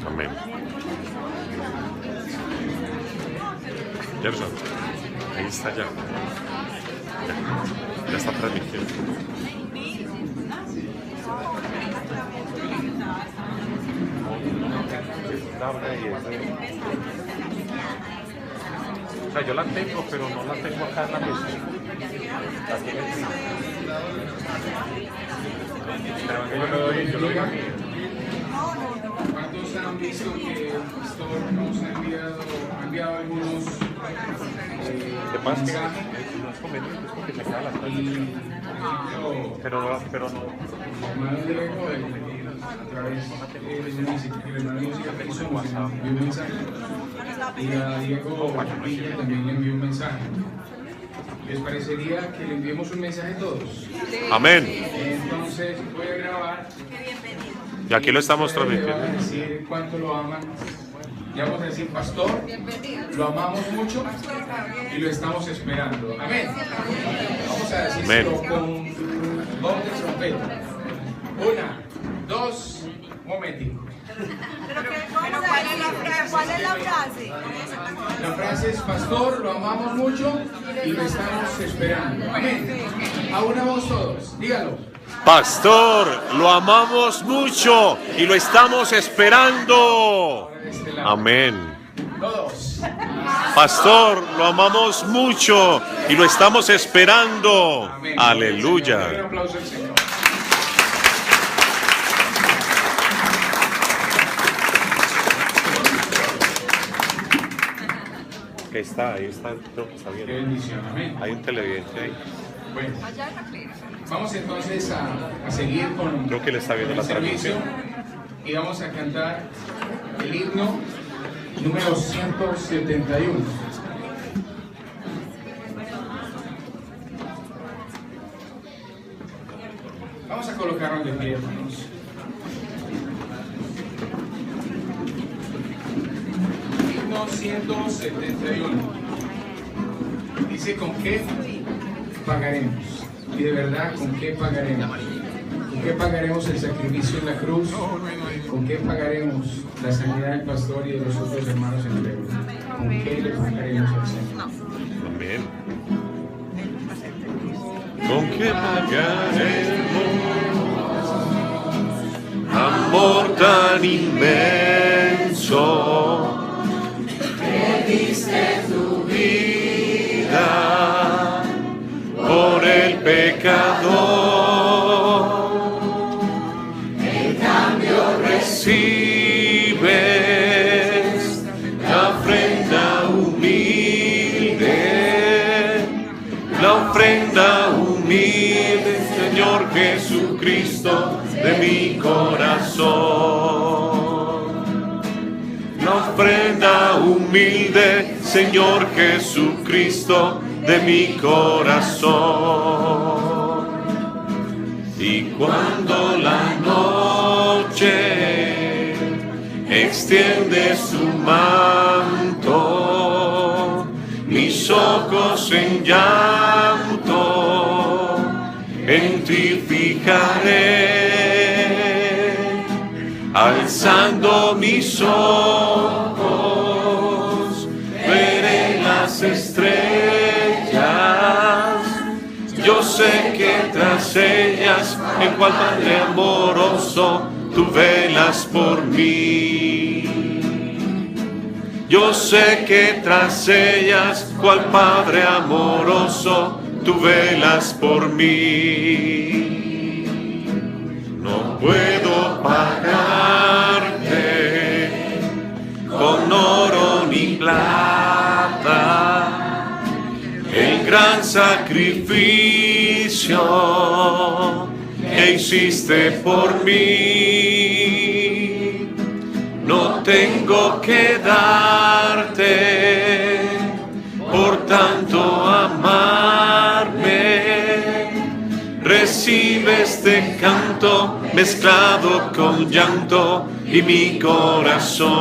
Amén. Gerson, ahí está ya. Ya está transmitiendo. O sea, yo la tengo, pero no la tengo acá en la mesa. La tiene el primo. Pero yo lo digo a mí. ¿Cuántos han visto que el pastor nos ha enviado algunos ¿Qué pasa? No es conveniente, es porque se acaba la tarde. Pero no. hermano Diego, a través del hermano Música Persona, envió un mensaje. Y a Diego Villa también le envió un mensaje. ¿Les parecería que le enviemos un mensaje a todos? Amén. Entonces voy a grabar. Y aquí lo estamos Le van a transmitiendo. decir cuánto lo aman. Ya vamos a decir, pastor, lo amamos mucho y lo estamos esperando. Amén. Vamos a decirlo con voz de trompeta. 1, 2, momentico. ¿Cuál es la frase? La frase es, pastor, lo amamos mucho y lo estamos esperando. Amén. A una voz todos, dígalo. Pastor, lo amamos mucho y lo estamos esperando. Ahora de este lado. Amén. Todos. Pastor, lo amamos mucho y lo estamos esperando. Amén. Un Aleluya. aplauso al Señor. Ahí está, creo que está Qué bien. bendición. Amén. Hay un televidente ahí. Bueno, vamos entonces a seguir con Creo que le está viendo el la servicio transmisión. y vamos a cantar el himno número 171. Vamos a colocarnos de pie, hermanos. Himno 171. Dice, ¿con qué pagaremos? Y de verdad, ¿con qué pagaremos? ¿Con qué pagaremos el sacrificio en la cruz? ¿Con qué pagaremos la sanidad del pastor y de los otros hermanos enfermos? ¿Con qué le pagaremos al Señor? Amén. ¿Con qué pagaremos amor tan inmenso? Que diste tu vida por el pecador. En cambio recibes la ofrenda humilde, la ofrenda humilde, Señor Jesucristo, de mi corazón. La ofrenda humilde, Señor Jesucristo, de mi corazón. Y cuando la noche extiende su manto, mis ojos en llanto en ti fijaré, alzando mis ojos veré las estrellas. Yo sé que tras ellas, en cual Padre amoroso, tú velas por mí. Yo sé que tras ellas, cual Padre amoroso, tú velas por mí. No puedo pagarte con oro ni plata el gran sacrificio que hiciste por mí. No tengo que darte por tanto amarme. Recibe este canto mezclado con llanto y mi corazón.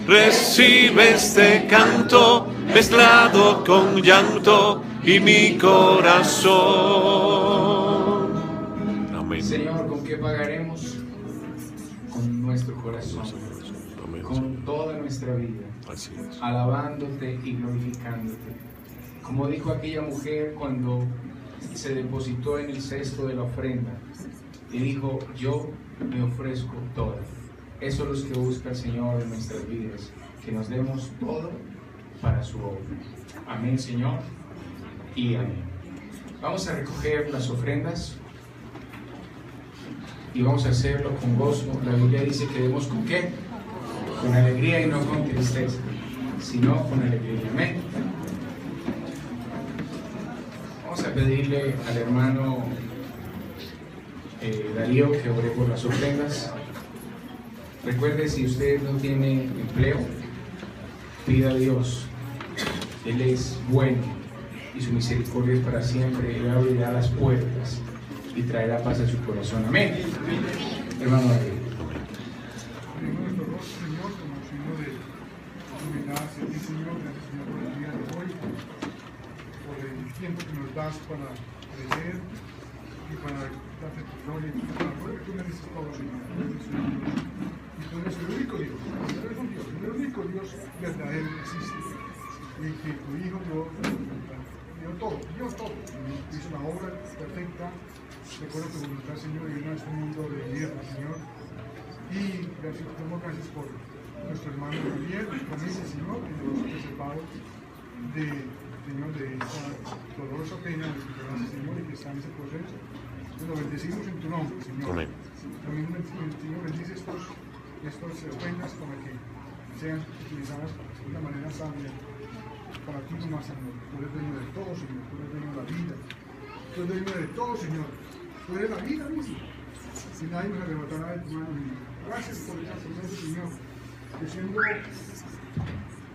Recibe este canto mezclado con llanto y mi corazón. Amén. Señor, ¿con qué qué pagaremos? Con nuestro corazón, Amén. con toda nuestra vida, Así es. alabándote y glorificándote. Como dijo aquella mujer cuando se depositó en el cesto de la ofrenda, y dijo, yo me ofrezco toda. Eso es lo que busca el Señor en nuestras vidas, que nos demos todo para su obra. Amén, Señor, y amén. Vamos a recoger las ofrendas y vamos a hacerlo con gozo. La Biblia dice que debemos ¿con qué? Con alegría y no con tristeza, sino con alegría. Amén. Vamos a pedirle al hermano Darío que ore por las ofrendas. Recuerde, si usted no tiene empleo, pida a Dios. Él es bueno y su misericordia es para siempre. Él abrirá las puertas y traerá paz a su corazón. Amén. Hermano Darío. Señor, como signo de humildad hacia ti, Señor, gracias, Señor, por el día de hoy, por el tiempo que nos das para creer y para darte tu gloria y para la gloria que tú mereces todo, Señor. Y tú eres el único Dios, tú eres un Dios, el único Dios verdadero que existe. Y que tu Hijo dio todo, hizo la obra perfecta, de acuerdo a tu voluntad, Señor, y vino a este mundo de mierda, Señor. Y gracias, damos gracias por nuestro hermano Javier, familia, Señor, que nos ha preservado Señor, de esta dolorosa pena de su Señor, y que está en ese proceso. Lo bendecimos en tu nombre, Señor. Amén. También, Señor, bendice estas ofrendas para que sean utilizadas de una manera sabia para ti nomás, Señor. Tú eres dueño de todo, Señor. Tú eres dueño de la vida. Tú eres dueño de todo, Señor. Tú eres la vida misma. Y nadie nos arrebatará de tu mano, Señor. Gracias por esa promesa, Señor. Que siendo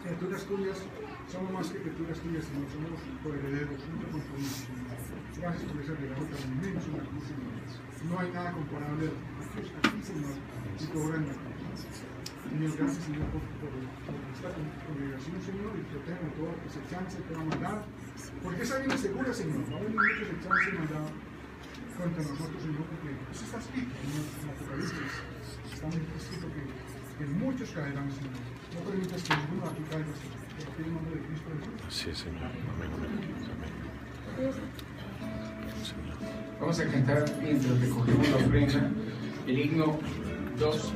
criaturas tuyas, somos más que criaturas tuyas, Señor. Somos coherederos, un compromiso, Señor. Gracias por ese regalo tan inmenso en la cruz, Señor. No hay nada comparable a ti, Señor, y tu obra en la cruz. Señor, gracias, Señor, por esta congregación, Señor, y protege toda acechanza y toda maldad. Porque esa viene segura, Señor. Va a haber mucha acechanza y maldad contra nosotros, Señor, porque eso está escrito, Señor, en Apocalipsis. Está escrito que muchos caerán, Señor. No permitas que ninguno de ti caiga, Señor. En el nombre de Cristo Jesús. Sí, Señor. Amén. Amén. Señor. Vamos a cantar mientras recogemos la ofrenda el himno 2.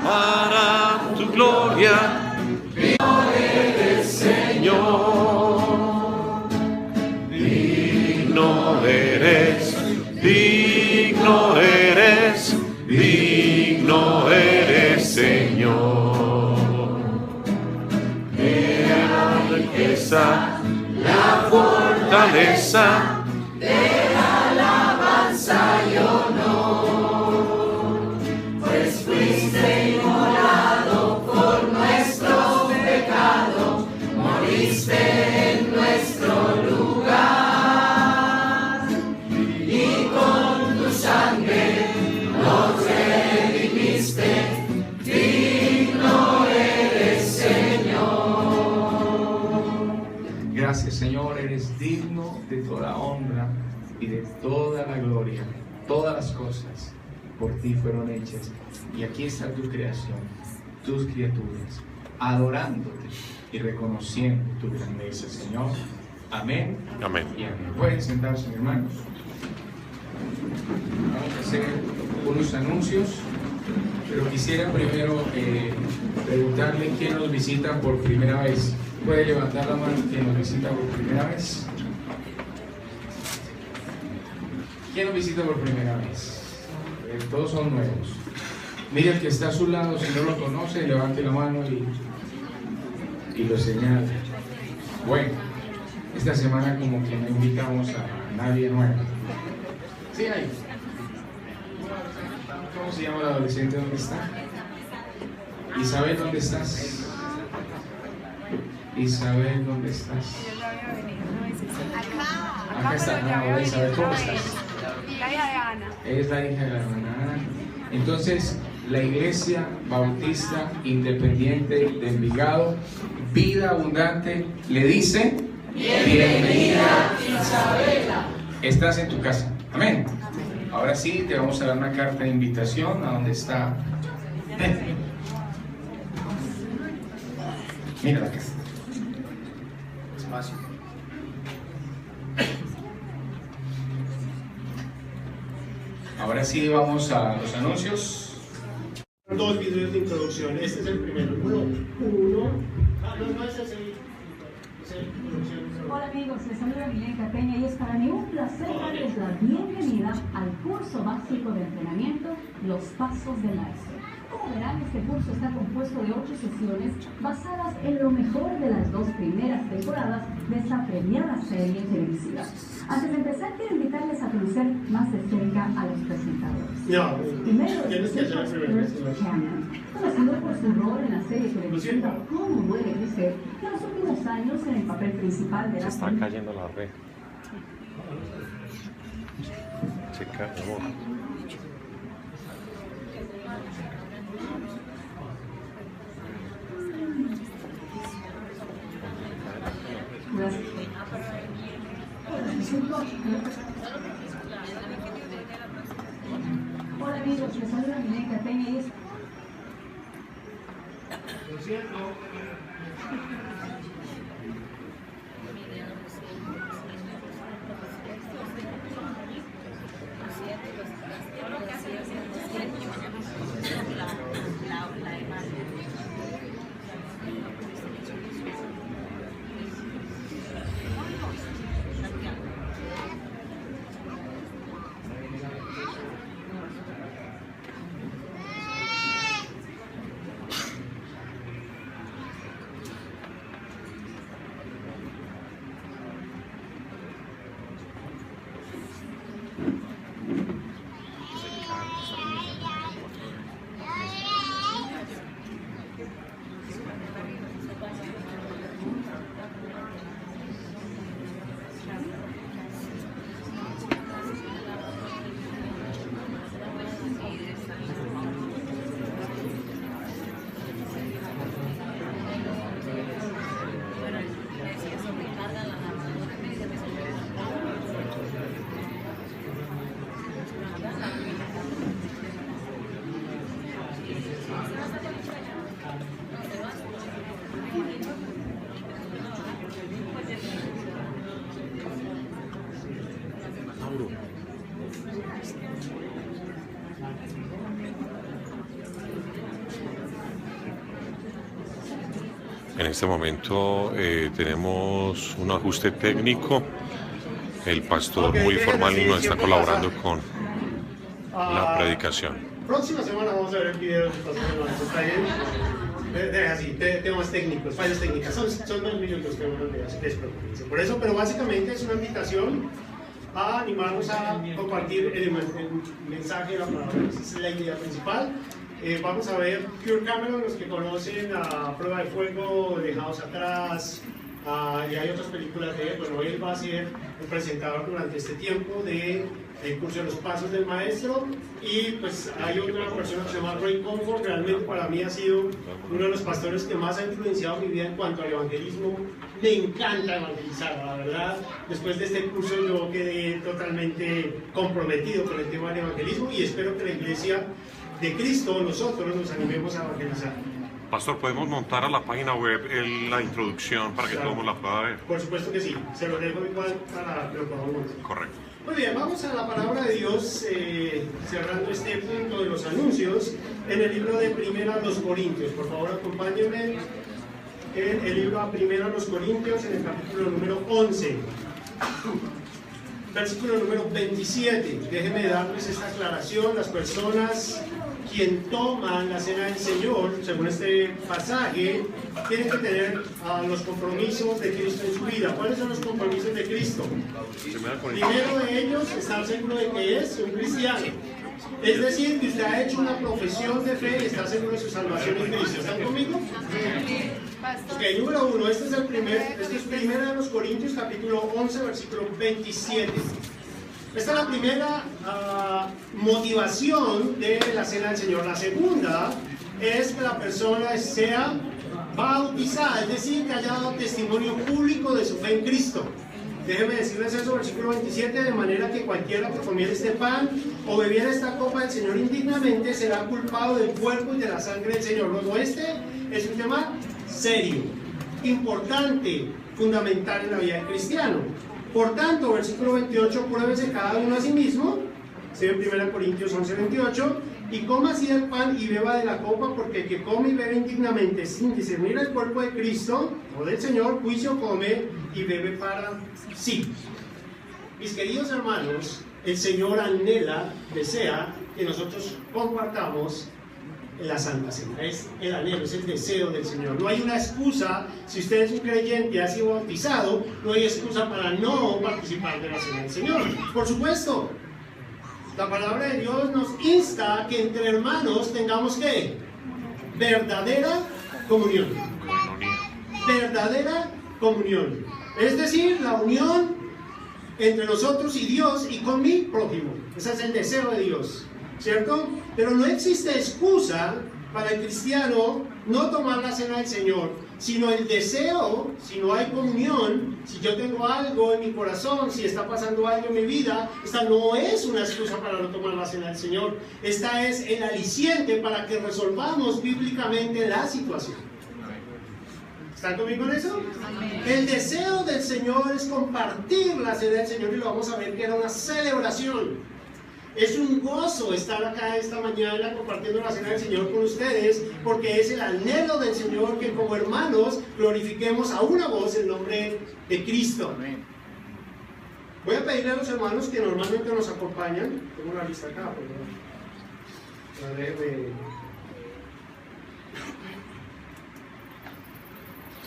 Para tu gloria, digno eres, Señor. Digno eres, digno eres, digno eres, Señor. De la riqueza, la fortaleza, de la alabanza y honor, pues fuiste inmolado por nuestros pecados, moriste en nuestro lugar, y con tu sangre nos redimiste, digno eres, Señor. Gracias, Señor, eres digno de toda honra y de toda la gloria. Todas las cosas por ti fueron hechas. Y aquí está tu creación, tus criaturas, adorándote y reconociendo tu grandeza, Señor. Amén. Amén. Y amén. Pueden sentarse, hermanos. Vamos a hacer unos anuncios, pero quisiera primero preguntarle quién nos visita por primera vez. ¿Puede levantar la mano quien nos visita por primera vez? ¿Quién nos visita por primera vez? Todos son nuevos. Mire el que está a su lado, si no lo conoce, levante la mano y lo señala. Bueno, esta semana como que no invitamos a nadie nuevo. Sí, hay. ¿Cómo se llama el adolescente? ¿Dónde está? Isabel, ¿dónde estás? Isabel, ¿dónde estás? Acá está. Hola, Isabel, ¿cómo estás? La hija de Ana. Es la hija de la hermana Ana. Entonces, la Iglesia Bautista Independiente de Envigado, Vida Abundante, le dice: bienvenida, Isabela. Estás en tu casa. Amén. Ahora sí, te vamos a dar una carta de invitación a donde está. Mira la casa. Espacio. Ahora sí, vamos a los anuncios. Dos videos de introducción. Este es el primero. Número 1. No, ese es el introducción. Hola amigos, les saluda Milenka Peña y es para mí un placer darles la bienvenida al curso básico de entrenamiento Los Pasos del Maestro. Como verán, este curso está compuesto de 8 sesiones basadas en lo mejor de las 2 primeras temporadas de esta premiada serie televisiva. Antes de empezar, quiero invitarles a conocer más de cerca a los presentadores. No, Primero, tienes que hacer el primero. conocido por su rol en la serie televisiva Cómo duele crecer, y en los últimos años en el papel principal de Se la está película. cayendo la red. Checa, mi amor. Hola amigos, les saluda Milenka Peña y es... Lo siento. En este momento tenemos un ajuste técnico. El pastor muy formal y nos está colaborando con la predicación. Próxima semana vamos a ver el video de Pasos del Maestro. ¿Está bien? Deja así, temas técnicos, fallas técnicas. Son 2 minutos que van a ver, así que despreocúpense. Por eso, pero básicamente es una invitación a animarnos a compartir el mensaje de la palabra. Esa es la idea principal. Vamos a ver Pure Cameron, los que conocen a Prueba de Fuego, Dejados Atrás, y hay otras películas de él. Bueno, él va a ser el presentador durante este tiempo del curso de los Pasos del Maestro. Y pues hay otra persona que se llama Ray Comfort. Realmente para mí ha sido uno de los pastores que más ha influenciado mi vida en cuanto al evangelismo. Me encanta evangelizar, la verdad. Después de este curso yo quedé totalmente comprometido con el tema del evangelismo y espero que la iglesia de Cristo, nosotros nos animemos a evangelizar. Pastor, ¿podemos montar a la página web la introducción para que todo el mundo la pueda ver? Por supuesto que sí, se lo dejo igual para que lo podamos montar. Correcto. Muy bien, vamos a la palabra de Dios, cerrando este punto de los anuncios, en el libro de Primera a los Corintios. Por favor, acompáñenme en el libro a Primera a los Corintios, en el capítulo número 11. Versículo número 27. Déjenme darles esta aclaración. Las personas quien toman la cena del Señor, según este pasaje, tienen que tener los compromisos de Cristo en su vida. ¿Cuáles son los compromisos de Cristo? Primero de ellos, estar seguro de que es un cristiano. Es decir, que usted ha hecho una profesión de fe y está seguro de su salvación en Cristo. ¿Están conmigo? Ok, número 1, este es Primera de los Corintios, capítulo 11, versículo 27. Esta es la primera motivación de la cena del Señor. La segunda es que la persona sea bautizada, es decir, que haya dado testimonio público de su fe en Cristo. Déjenme decirles eso, versículo 27, de manera que cualquiera que comiera este pan o bebiera esta copa del Señor indignamente, será culpado del cuerpo y de la sangre del Señor. Luego este es un tema serio, importante, fundamental en la vida del cristiano. Por tanto, versículo 28, pruébese cada uno a sí mismo, se ve en 1 Corintios 11, 28, y coma así el pan y beba de la copa, porque el que come y bebe indignamente sin discernir el cuerpo de Cristo o del Señor, juicio come y bebe para sí. Mis queridos hermanos, el Señor anhela, desea que nosotros compartamos la Santa Cena. Es el anhelo, es el deseo del Señor. No hay una excusa. Si usted es un creyente y ha sido bautizado, no hay excusa para no participar de la Cena del Señor. Por supuesto, la palabra de Dios nos insta a que entre hermanos tengamos ¿qué? Verdadera comunión. Verdadera comunión. Es decir, la unión entre nosotros y Dios y con mi prójimo. Ese es el deseo de Dios, ¿cierto? Pero no existe excusa para el cristiano no tomar la cena del Señor, sino el deseo. Si no hay comunión, si yo tengo algo en mi corazón, si está pasando algo en mi vida, esta no es una excusa para no tomar la cena del Señor. Esta es el aliciente para que resolvamos bíblicamente la situación. ¿Están conmigo en eso? El deseo del Señor es compartir la cena del Señor, y lo vamos a ver que era una celebración. Es un gozo estar acá esta mañana compartiendo la cena del Señor con ustedes, porque es el anhelo del Señor que como hermanos glorifiquemos a una voz el nombre de Cristo. Voy a pedirle a los hermanos que normalmente nos acompañan. Tengo una lista acá, pero a ver,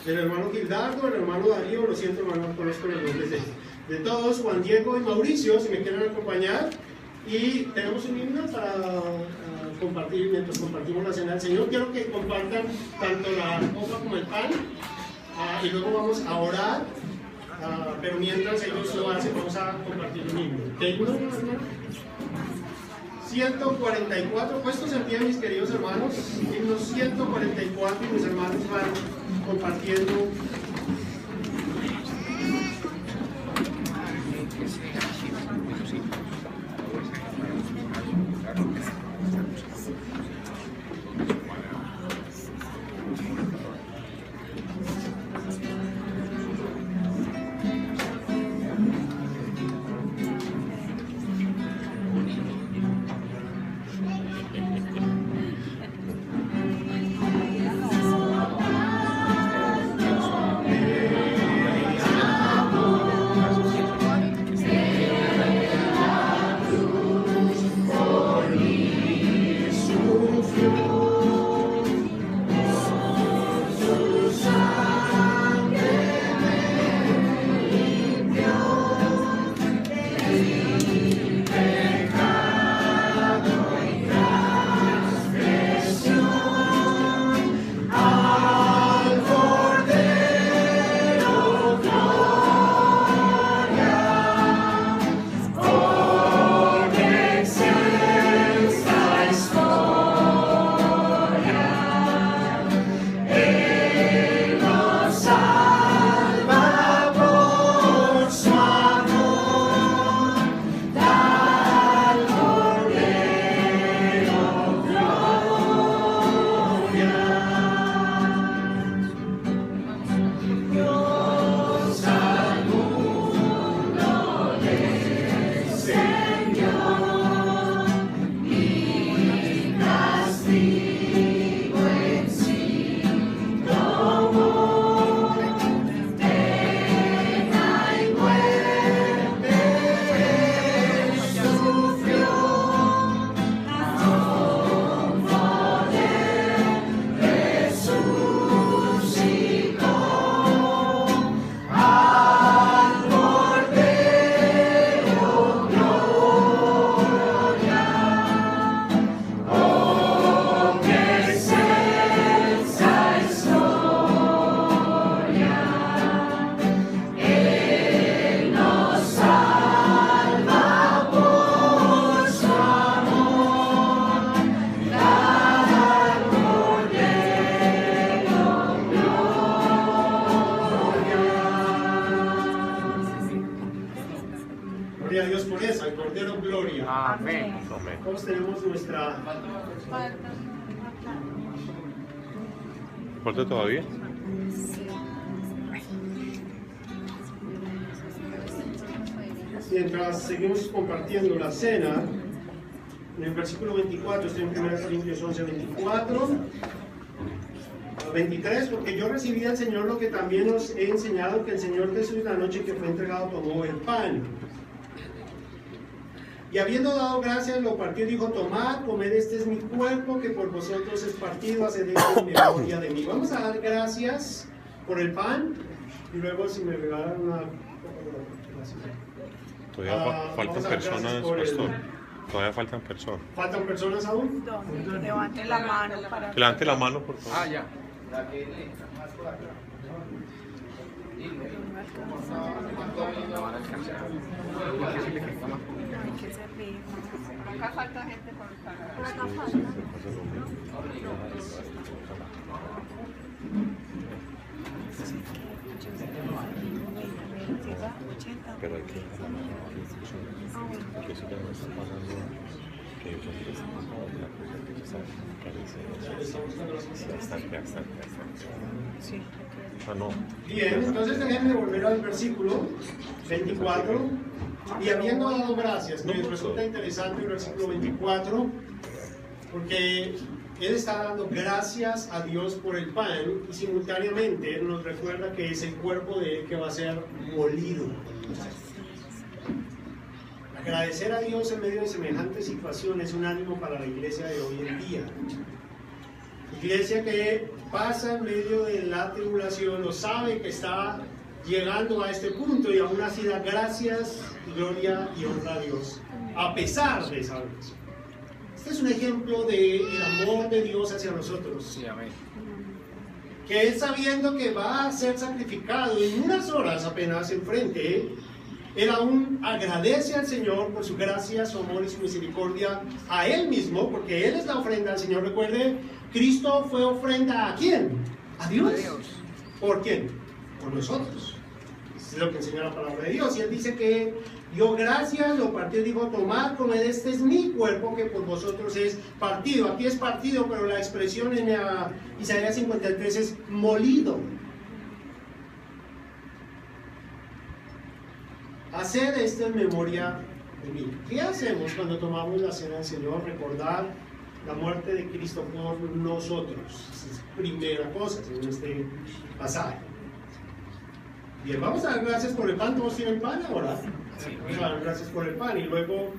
el hermano Gildardo, el hermano Darío, lo siento hermano, no conozco los nombres de todos, Juan Diego y Mauricio, si me quieren acompañar. Y tenemos un himno para compartir mientras compartimos la cena del Señor. Quiero que compartan tanto la copa como el pan, y luego vamos a orar, pero mientras ellos lo hacen vamos a compartir un himno. ¿Qué himno? 144, puestos en pie mis queridos hermanos, himno 144, y mis hermanos van compartiendo. Todos tenemos nuestra... ¿Falta todavía? Mientras seguimos compartiendo la cena, en el versículo 24, estoy en 1 Corintios 11, 24, 23, porque yo recibí del Señor lo que también os he enseñado, que el Señor Jesús la noche que fue entregado tomó el pan. Y habiendo dado gracias, lo partió y dijo, tomad, comed, este es mi cuerpo, que por vosotros es partido, haced esto en memoria de mí. Vamos a dar gracias por el pan, y luego si me regalan una... Todavía faltan personas, pastor. Todavía faltan personas. ¿Faltan personas aún? Levante la mano para... Que levante la mano, por favor. Ah, ya. Acá falta gente por acá falta. Pero hay que eso ya no está pasando, que ellos son los Sí. Ah, no. Bien, entonces déjenme volver al versículo 24. Y habiendo dado gracias, me resulta interesante el versículo 24, porque él está dando gracias a Dios por el pan y simultáneamente él nos recuerda que es el cuerpo de él que va a ser molido. Agradecer a Dios en medio de semejantes situaciones es un ánimo para la iglesia de hoy en día. Iglesia que pasa en medio de la tribulación, lo sabe que está llegando a este punto y aún así da gracias, gloria y honra a Dios, a pesar de esa oración. Este es un ejemplo del amor de Dios hacia nosotros. Sí, amén. Que él, sabiendo que va a ser sacrificado en unas horas apenas enfrente, él aún agradece al Señor por su gracia, su amor y su misericordia a él mismo, porque él es la ofrenda al Señor. Recuerde, Cristo fue ofrenda ¿a quién? A Dios. ¿Por quién? Por nosotros. Es lo que enseña la palabra de Dios. Y él dice que dio gracias, lo partió y dijo, tomad, comed, este es mi cuerpo que por vosotros es partido. Aquí es partido, pero la expresión en Isaías 53 es molido. Haced esto en memoria de mí. ¿Qué hacemos cuando tomamos la cena del Señor? Recordar la muerte de Cristo por nosotros. Esa es la primera cosa en este pasaje. Bien, vamos a dar gracias por el pan. ¿Todos tienen pan ahora? Vamos a dar gracias por el pan y luego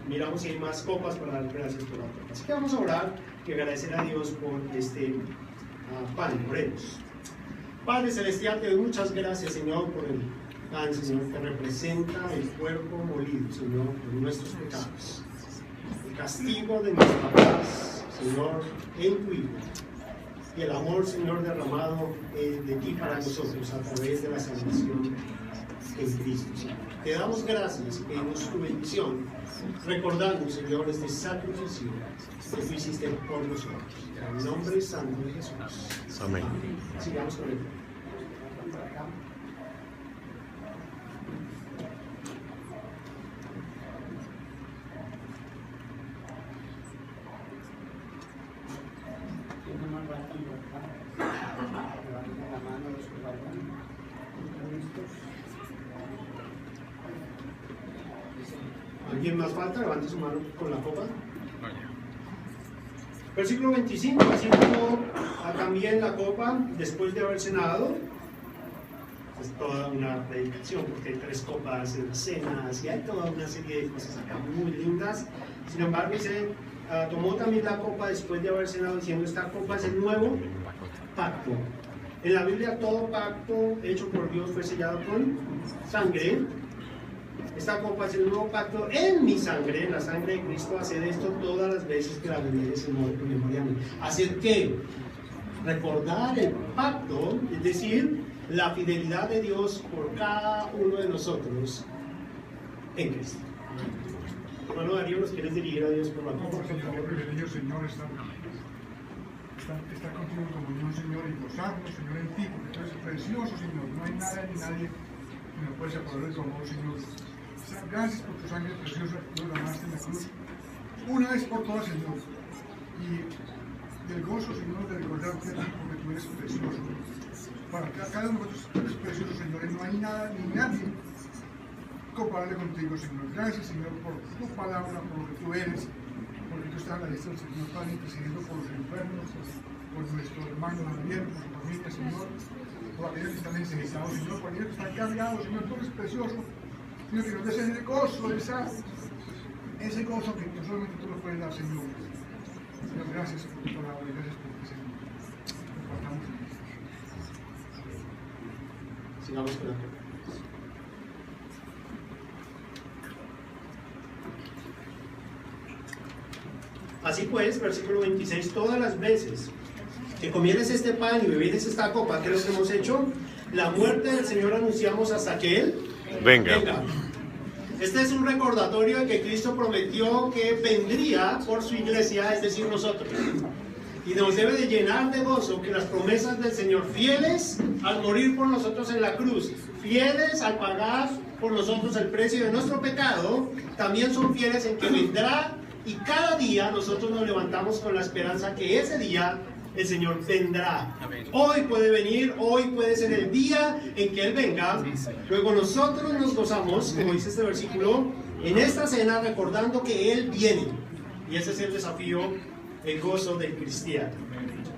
miramos si hay más copas para dar gracias por la copa. Así que vamos a orar y agradecer a Dios por este pan. Oremos. Padre Celestial, te doy muchas gracias, Señor, por el pan, Señor, que representa el cuerpo molido, Señor, por nuestros pecados. El castigo de nuestra paz, Señor, en tu Hijo. Y el amor, Señor, derramado de ti para nosotros a través de la salvación en Cristo, Señor. Te damos gracias y pedimos tu bendición, recordando, Señor, este sacrificio que tú hiciste por nosotros. En el nombre santo de Jesús. Amén. Sigamos con él. ¿Alguien más falta? Levante su mano con la copa. Versículo 25, así como también la copa, después de haber cenado, es toda una predicación, porque hay 3 copas en las cenas y hay toda una serie de cosas acá muy lindas. Sin embargo, dice, tomó también la copa después de haber cenado, diciendo, esta copa es el nuevo pacto. En la Biblia, todo pacto hecho por Dios fue sellado con sangre. Esta copa es el nuevo pacto en mi sangre, en la sangre de Cristo. Haced esto todas las veces que la bebiereis en memoria mía. ¿Hacer qué? Recordar el pacto, es decir, la fidelidad de Dios por cada uno de nosotros en Cristo. Hermano Darío, ¿nos quieres dirigir a Dios por la copa? Señor, qué privilegio, Señor, está contigo en comunión, Señor, y gozarnos, Señor, en ti, porque tú eres precioso, Señor. No hay nada ni nadie que nos pueda separar de tu amor, Señor. Gracias por tu sangre preciosa que tú derramaste en la cruz una vez por todas, Señor. Y del gozo, Señor, de recordarte porque tú eres precioso. Para cada uno de nosotros tú eres precioso, Señor, y no hay nada ni nadie comparable contigo, Señor. Gracias, Señor, por tu palabra, por lo que tú eres, porque tú estás a la lista del Señor, Padre, intercediendo por los enfermos, por nuestro hermano Javier, por su familia, Señor, por aquellos que están necesitados, Señor, por aquellos que están cargados, Señor, tú eres precioso. Señor, que nos des ese gozo, ese gozo que solamente tú nos puedes dar, Señor. Señor, gracias por tu palabra y gracias por ti, Señor. Compartamos en esto. Sigamos con la pregunta. Así pues, versículo 26, todas las veces que comieres este pan y bebieres esta copa, ¿qué es lo que hemos hecho? La muerte del Señor anunciamos hasta que Él Venga. Este es un recordatorio de que Cristo prometió que vendría por su iglesia, es decir, nosotros. Y nos debe de llenar de gozo que las promesas del Señor, fieles al morir por nosotros en la cruz, fieles al pagar por nosotros el precio de nuestro pecado, también son fieles en que vendrá, y cada día nosotros nos levantamos con la esperanza que ese día el Señor vendrá. Hoy puede venir, hoy puede ser el día en que Él venga. Luego nosotros nos gozamos, como dice este versículo, en esta cena recordando que Él viene. Y ese es el desafío, el gozo del cristiano.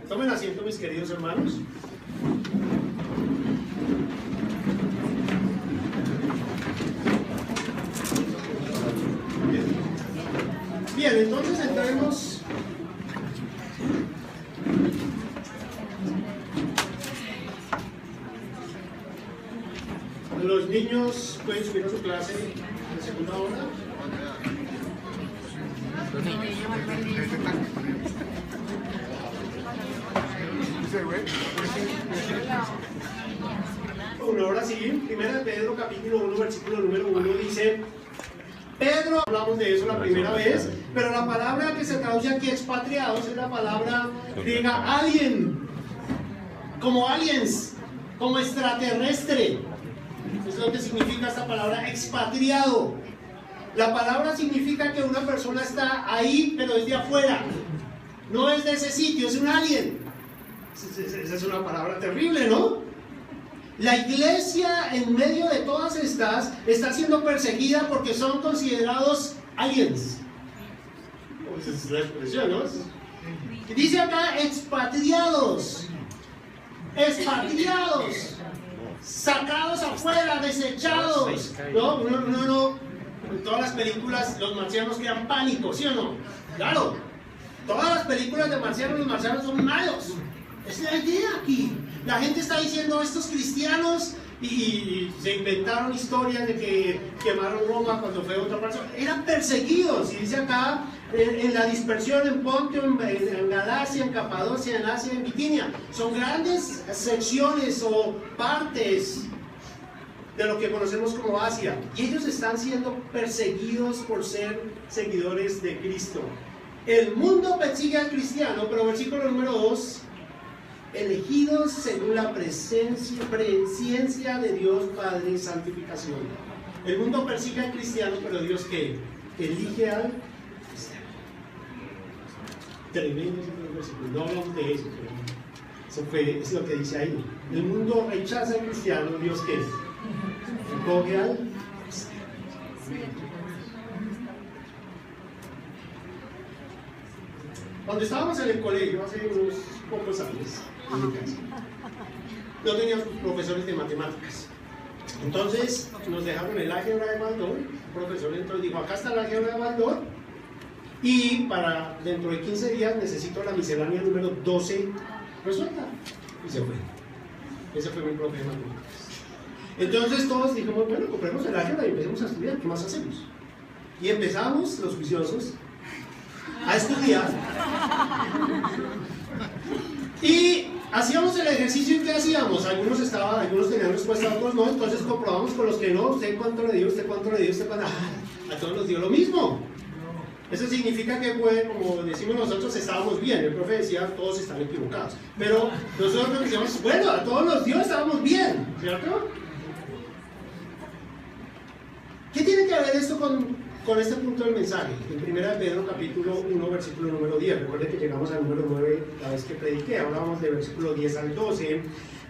Tomen asiento, mis queridos hermanos. Bien, entonces entremos. Los niños pueden subir a su clase de segunda hora. Bueno, ahora sí, primera de Pedro capítulo 1, versículo número 1 dice: Pedro, hablamos de eso la primera vez, pero la palabra que se traduce aquí expatriados es la palabra griega alien, como aliens, como extraterrestre. Es lo que significa esta palabra expatriado. La palabra significa que una persona está ahí, pero es de afuera. No es de ese sitio, es un alien. Esa es una palabra terrible, ¿no? La iglesia, en medio de todas estas, está siendo perseguida porque son considerados aliens. Esa es la expresión, ¿no? Dice acá expatriados. Expatriados. Sacados afuera, desechados. No, en todas las películas los marcianos crean pánico, ¿sí o no? Claro, todas las películas de marcianos, los marcianos son malos. Esa es la idea aquí. La gente está diciendo, estos cristianos, y se inventaron historias de que quemaron Roma cuando fue otra persona. Eran perseguidos, y dice acá, en la dispersión en Ponto, en Galacia, en Capadocia, en Asia, en Bitinia. Son grandes secciones o partes de lo que conocemos como Asia. Y ellos están siendo perseguidos por ser seguidores de Cristo. El mundo persigue al cristiano, pero versículo número 2, elegidos según la presencia de Dios Padre y santificación. El mundo persigue al cristiano, pero Dios ¿qué? Elige al cristiano. Tremendo ese versículo. No hablamos de eso, pero es lo que dice ahí. El mundo rechaza al cristiano, Dios ¿qué? Coge al cristiano. Cuando estábamos en el colegio, hace unos pocos años, en mi casa, no teníamos profesores de matemáticas. Entonces nos dejaron el álgebra de Baldor. El profesor entró y dijo: acá está el álgebra de Baldor, y para dentro de 15 días necesito la miscelánea número 12 resuelta. Y se fue. Ese fue mi profe de matemáticas. Entonces todos dijimos: bueno, compremos el álgebra y empecemos a estudiar. ¿Qué más hacemos? Y empezamos, los juiciosos, a estudiar. Y hacíamos el ejercicio. ¿Y qué hacíamos? Algunos tenían respuesta, otros no. Entonces comprobamos con los que no. ¿Usted cuánto le dio? ¿Usted cuánto le dio? ¿Usted cuánto? A todos nos dio lo mismo. Eso significa que, pues, como decimos nosotros, estábamos bien. El profe decía: todos están equivocados. Pero nosotros decíamos: bueno, a todos nos dio, estábamos bien, ¿cierto? ¿Qué tiene que ver esto con con este punto del mensaje, en 1 Pedro capítulo 1, versículo número 10. Recuerden que llegamos al número 9 la vez que prediqué, hablábamos de versículo 10 al 12.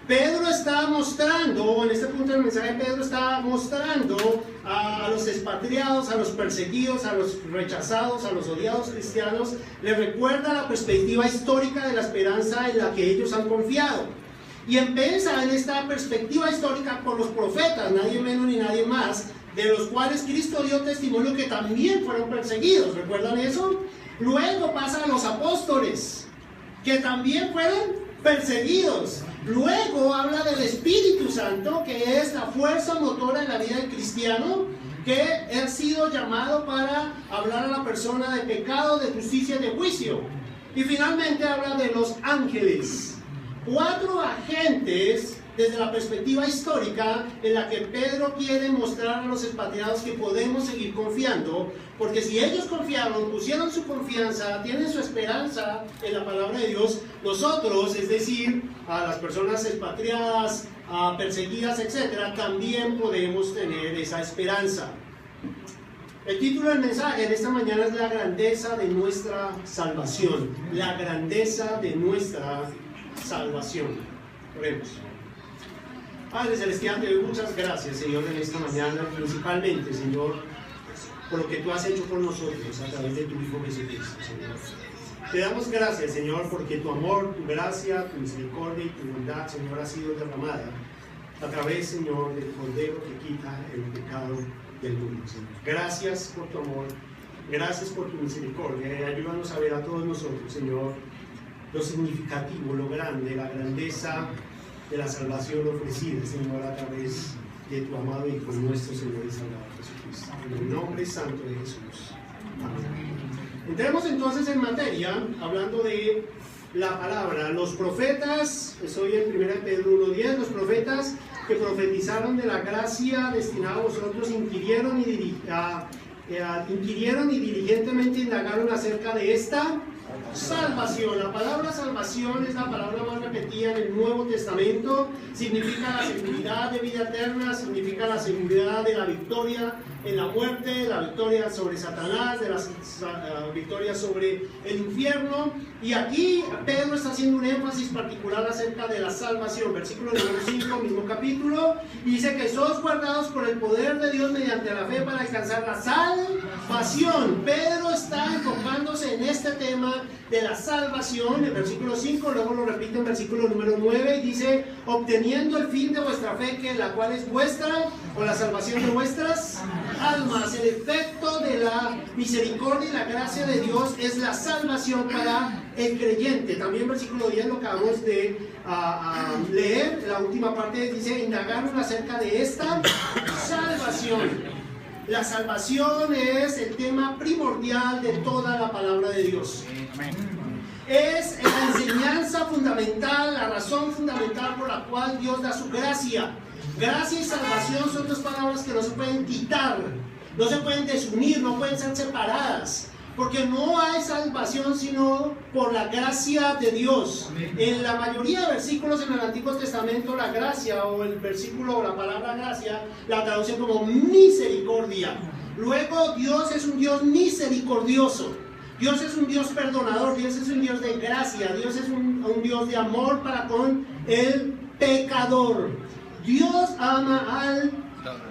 Pedro está mostrando, en este punto del mensaje, Pedro está mostrando a los expatriados, a los perseguidos, a los rechazados, a los odiados cristianos, les recuerda la perspectiva histórica de la esperanza en la que ellos han confiado. Y empieza en esta perspectiva histórica por los profetas, nadie menos ni nadie más, de los cuales Cristo dio testimonio que también fueron perseguidos. ¿Recuerdan eso? Luego pasa a los apóstoles, que también fueron perseguidos. Luego habla del Espíritu Santo, que es la fuerza motora en la vida del cristiano, que ha sido llamado para hablar a la persona de pecado, de justicia y de juicio. Y finalmente habla de los ángeles. 4 agentes desde la perspectiva histórica en la que Pedro quiere mostrar a los expatriados que podemos seguir confiando, porque si ellos confiaron, pusieron su confianza, tienen su esperanza en la palabra de Dios, nosotros, es decir, a las personas expatriadas, perseguidas, etc., también podemos tener esa esperanza. El título del mensaje de esta mañana es la grandeza de nuestra salvación. La grandeza de nuestra salvación. Oremos. Padre Celestial, te doy muchas gracias, Señor, en esta mañana, principalmente, Señor, por lo que tú has hecho por nosotros a través de tu Hijo Jesucristo, Señor. Te damos gracias, Señor, porque tu amor, tu gracia, tu misericordia y tu bondad, Señor, ha sido derramada a través, Señor, del Cordero que quita el pecado del mundo, Señor. Gracias por tu amor, gracias por tu misericordia, y ayúdanos a ver a todos nosotros, Señor, lo significativo, lo grande, la grandeza de la salvación ofrecida, Señor, a través de tu amado Hijo, nuestro Señor y Salvador Jesucristo. En el nombre santo de Jesús. Amén. Entremos entonces en materia, hablando de la palabra. Los profetas, estoy en 1 Pedro 1:10, los profetas que profetizaron de la gracia destinada a vosotros inquirieron y diligentemente indagaron acerca de esta salvación. La palabra salvación es la palabra más repetida en el Nuevo Testamento. Significa la seguridad de vida eterna, significa la seguridad de la victoria en la muerte, la victoria sobre Satanás, de la victoria sobre el infierno. Y aquí Pedro está haciendo un énfasis particular acerca de la salvación. Versículo número 5, mismo capítulo, dice que sois guardados por el poder de Dios mediante la fe para alcanzar la salvación. Pedro está enfocándose en este tema de la salvación, en versículo 5, luego lo repite en versículo número 9 y dice, obteniendo el fin de vuestra fe, que la cual es vuestra, o la salvación de vuestras almas. El efecto de la misericordia y la gracia de Dios es la salvación para el creyente. También versículo 10 lo acabamos de leer, la última parte dice, indagaron acerca de esta salvación. La salvación es el tema primordial de toda la palabra de Dios. Es la enseñanza fundamental, la razón fundamental por la cual Dios da su gracia. Gracia y salvación son dos palabras que no se pueden quitar, no se pueden desunir, no pueden ser separadas. Porque no hay salvación sino por la gracia de Dios. En la mayoría de versículos en el Antiguo Testamento, la gracia o el versículo o la palabra gracia la traducen como misericordia. Luego, Dios es un Dios misericordioso. Dios es un Dios perdonador. Dios es un Dios de gracia. Dios es un Dios de amor para con el pecador. Dios ama al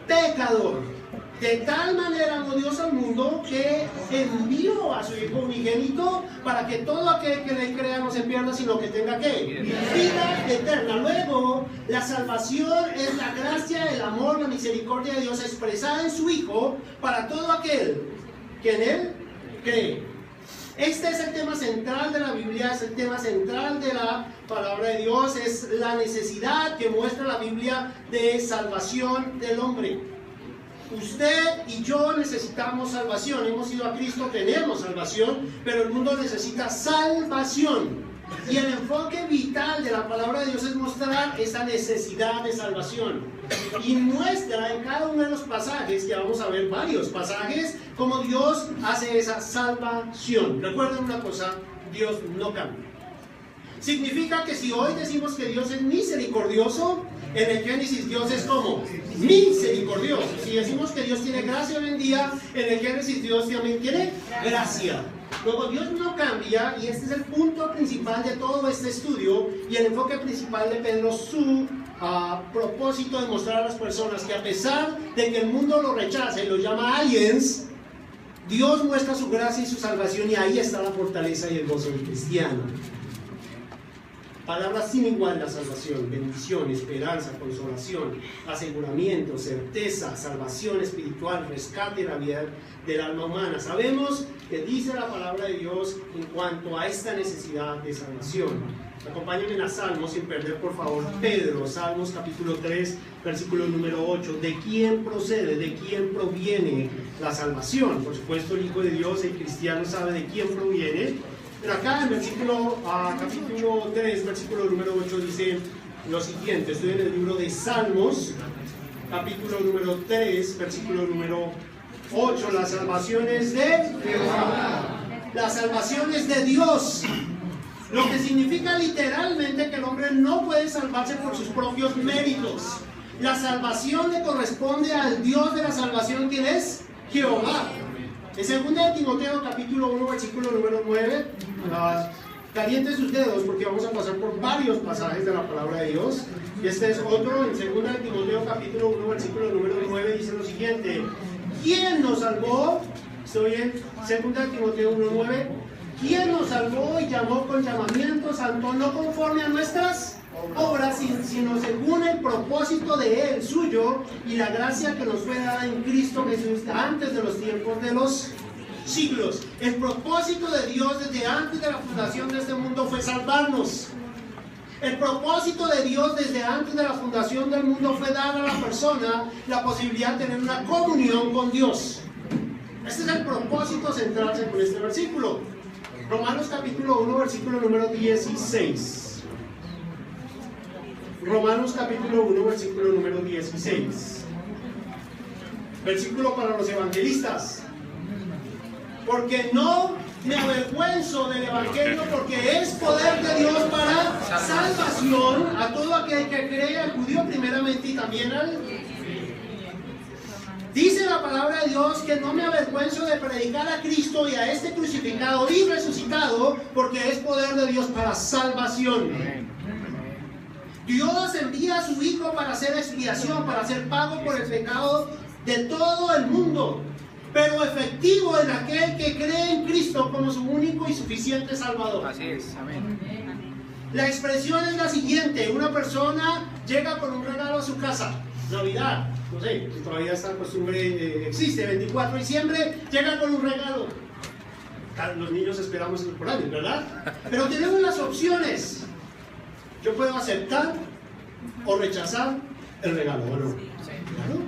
pecador. De tal manera amó Dios al mundo que envió a su Hijo unigénito para que todo aquel que le crea no se pierda, sino que tenga ¿qué? Vida eterna. Luego, la salvación es la gracia, el amor, la misericordia de Dios expresada en su Hijo para todo aquel que en Él cree. Este es el tema central de la Biblia, es el tema central de la palabra de Dios, es la necesidad que muestra la Biblia de salvación del hombre. Usted y yo necesitamos salvación, hemos ido a Cristo, tenemos salvación, pero el mundo necesita salvación. Y el enfoque vital de la palabra de Dios es mostrar esa necesidad de salvación. Y muestra en cada uno de los pasajes, que vamos a ver varios pasajes, cómo Dios hace esa salvación. Recuerden una cosa, Dios no cambia. Significa que si hoy decimos que Dios es misericordioso, en el Génesis Dios es como misericordioso. Si decimos que Dios tiene gracia hoy en día, en el Génesis Dios también tiene gracia. Luego Dios no cambia, y este es el punto principal de todo este estudio y el enfoque principal de Pedro, su propósito de mostrar a las personas que a pesar de que el mundo lo rechaza y lo llama aliens, Dios muestra su gracia y su salvación, y ahí está la fortaleza y el gozo del cristiano. Palabras sin igual: la salvación, bendición, esperanza, consolación, aseguramiento, certeza, salvación espiritual, rescate de la vida del alma humana. Sabemos que dice la palabra de Dios en cuanto a esta necesidad de salvación. Acompáñenme a Salmos, sin perder por favor Pedro, Salmos capítulo 3, versículo número 8. ¿De quién procede? ¿De quién proviene la salvación? Por supuesto el Hijo de Dios, el cristiano, sabe de quién proviene. Pero acá en capítulo 3, versículo número 8 dice lo siguiente. Estoy en el libro de Salmos, capítulo número 3, versículo número 8. La salvación es de Jehová. La salvación es de Dios. Lo que significa literalmente que el hombre no puede salvarse por sus propios méritos. La salvación le corresponde al Dios de la salvación, ¿quién es? Jehová. En 2 Timoteo capítulo 1, versículo número 9, calienten sus dedos porque vamos a pasar por varios pasajes de la palabra de Dios. Y este es otro, en 2 Timoteo capítulo 1, versículo número 9, dice lo siguiente: ¿quién nos salvó? Estoy en 2 Timoteo 1, 9. ¿Quién nos salvó y llamó con llamamiento santo, no conforme a nuestras obras, sino según el propósito de Él, suyo, y la gracia que nos fue dada en Cristo Jesús antes de los tiempos de los siglos? El propósito de Dios desde antes de la fundación de este mundo fue salvarnos. El propósito de Dios desde antes de la fundación del mundo fue dar a la persona la posibilidad de tener una comunión con Dios. Este es el propósito central según este versículo. Romanos capítulo 1, versículo número 16. Romanos capítulo 1, versículo número 16. Versículo para los evangelistas. Porque no me avergüenzo del evangelio, porque es poder de Dios para salvación a todo aquel que cree, al judío primeramente y también al... Dice la palabra de Dios que no me avergüenzo de predicar a Cristo y a este crucificado y resucitado, porque es poder de Dios para salvación. Dios envía a su Hijo para hacer expiación, para hacer pago por el pecado de todo el mundo, pero efectivo en aquel que cree en Cristo como su único y suficiente Salvador. Así es, amén. La expresión es la siguiente: una persona llega con un regalo a su casa, Navidad, no sé, si todavía esta costumbre existe, 24 de diciembre, llega con un regalo. Los niños esperamos por años, ¿verdad? Pero tenemos las opciones. Yo puedo aceptar o rechazar el regalo, ¿o no? ¿Claro?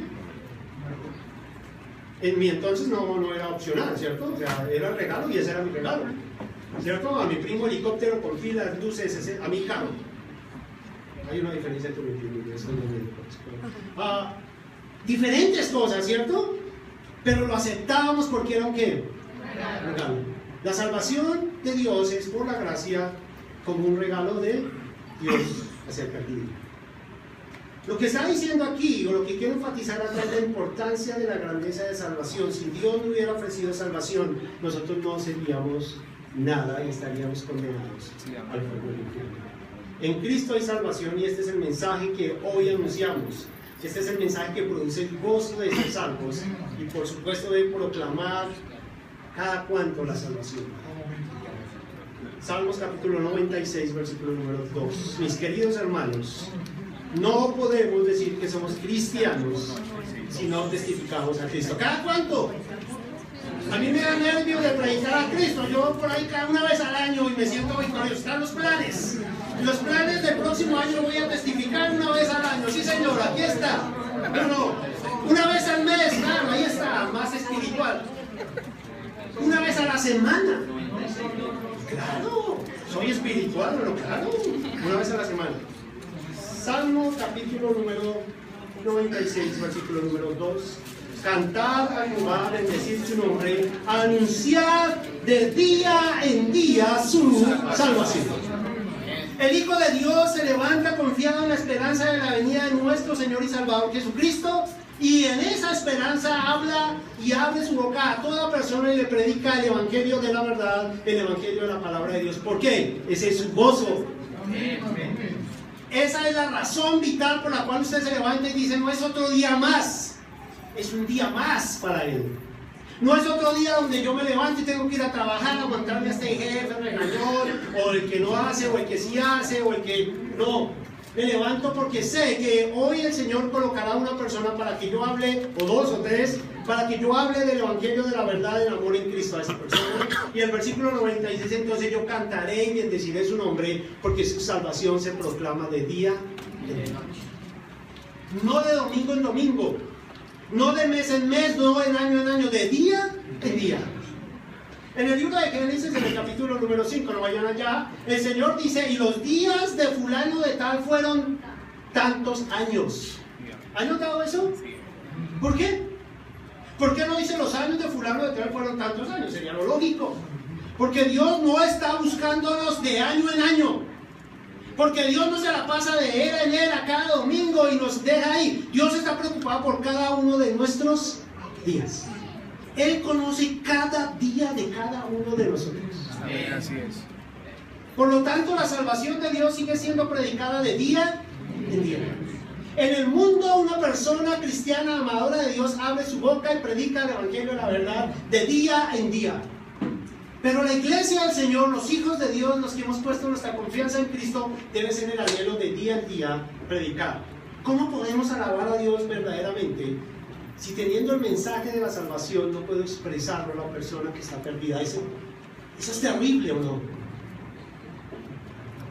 En mi entonces no era opcional, ¿cierto? O sea, era el regalo y ese era mi regalo, ¿cierto? A mi primo helicóptero con filas, luces, a mi carro. Hay una diferencia entre mi primo y eso. Diferentes cosas, ¿cierto? Pero lo aceptábamos porque era un ¿qué? Regalo. La salvación de Dios es por la gracia como un regalo de Dios acerca de ti. Lo que está diciendo aquí, o lo que quiero enfatizar acá, es la importancia de la grandeza de salvación. Si Dios no hubiera ofrecido salvación, nosotros no seríamos nada y estaríamos condenados al fuego del infierno. En Cristo hay salvación, y este es el mensaje que hoy anunciamos. Este es el mensaje que produce el gozo de ser salvos y por supuesto de proclamar cada cuanto la salvación. Salmos capítulo 96, versículo número 2. Mis queridos hermanos, no podemos decir que somos cristianos si no testificamos a Cristo. ¿Cada cuánto? A mí me da nervio de predicar a Cristo. Yo por ahí cada una vez al año y me siento victorioso. Están los planes. Los planes del próximo año voy a testificar una vez al año. Sí, señor, aquí está. No, una vez al mes, claro, ahí está, más espiritual. Una vez a la semana. Claro, soy espiritual, pero claro, una vez a la semana. Salmo capítulo número 96, versículo número 2. Cantad a Jehová, bendecid su nombre, anunciad de día en día su salvación. El Hijo de Dios se levanta confiado en la esperanza de la venida de nuestro Señor y Salvador Jesucristo, y en esa esperanza habla y abre su boca a toda persona y le predica el Evangelio de la verdad, el Evangelio de la palabra de Dios. ¿Por qué? Ese es su gozo. Esa es la razón vital por la cual usted se levanta y dice: no es otro día más, es un día más para él. No es otro día donde yo me levanto y tengo que ir a trabajar, aguantarme a este jefe regañón, o el que no hace, o el que sí hace, o el que no. Me levanto porque sé que hoy el Señor colocará una persona para que yo hable, o dos o tres, para que yo hable del Evangelio de la verdad, del amor en Cristo a esa persona. Y el versículo 96, entonces yo cantaré y bendeciré su nombre, porque su salvación se proclama de día en día. No de domingo en domingo, no de mes en mes, no de año en año, de día en día. En el libro de Génesis, en el capítulo número 5, no vayan allá, el Señor dice: y los días de fulano de tal fueron tantos años. ¿Han notado eso? ¿Por qué? ¿Por qué no dice los años de fulano de tal fueron tantos años? Sería lo lógico. Porque Dios no está buscándonos de año en año. Porque Dios no se la pasa de era en era cada domingo y nos deja ahí. Dios está preocupado por cada uno de nuestros días. Él conoce cada día de cada uno de nosotros. Así es. Por lo tanto, la salvación de Dios sigue siendo predicada de día en día. En el mundo, una persona cristiana amadora de Dios abre su boca y predica el Evangelio de la verdad de día en día. Pero la iglesia del Señor, los hijos de Dios, los que hemos puesto nuestra confianza en Cristo, debe ser el anhelo de día en día predicar. ¿Cómo podemos alabar a Dios verdaderamente si teniendo el mensaje de la salvación no puedo expresarlo a la persona que está perdida? Eso es terrible, ¿o no?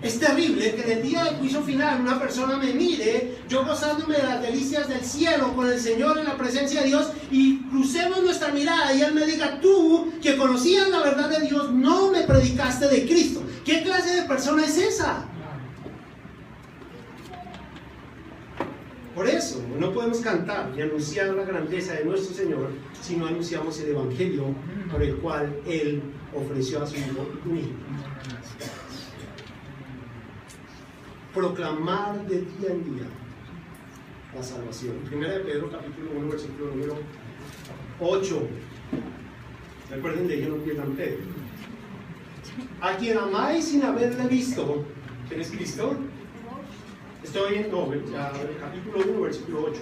Es terrible que en el día del juicio final una persona me mire, yo gozándome de las delicias del cielo con el Señor en la presencia de Dios, y crucemos nuestra mirada y Él me diga: tú que conocías la verdad de Dios no me predicaste de Cristo. ¿Qué clase de persona es esa? Por eso no podemos cantar y anunciar la grandeza de nuestro Señor si no anunciamos el Evangelio por el cual Él ofreció a su Hijo único. Proclamar de día en día la salvación. Primera de Pedro, capítulo 1, versículo número 8. Recuerden, de ello no pierdan Pedro. A quien amáis sin haberle visto. ¿Quién es Cristo? Estoy en capítulo 1, versículo 8.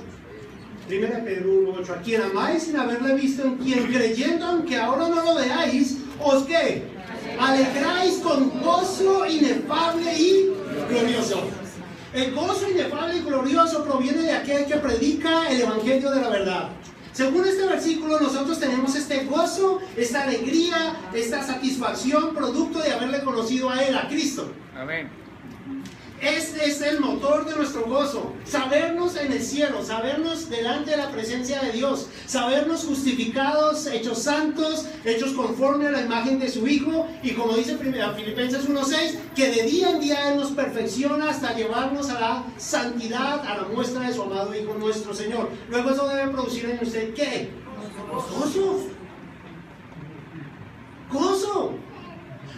Primera de Pedro 1, 8. A quien amáis sin haberle visto, en quien creyendo, aunque ahora no lo veáis, ¿os qué? Alegráis con gozo inefable y glorioso. El gozo inefable y glorioso proviene de aquel que predica el Evangelio de la verdad. Según este versículo, nosotros tenemos este gozo, esta alegría, esta satisfacción producto de haberle conocido a Él, a Cristo. Amén. Este es el motor de nuestro gozo, sabernos en el cielo, sabernos delante de la presencia de Dios, sabernos justificados, hechos santos, hechos conforme a la imagen de su Hijo, y como dice Filipenses 1:6, que de día en día Él nos perfecciona hasta llevarnos a la santidad, a la muestra de su amado Hijo nuestro Señor. Luego eso debe producir en usted ¿qué? Gozo. Gozo.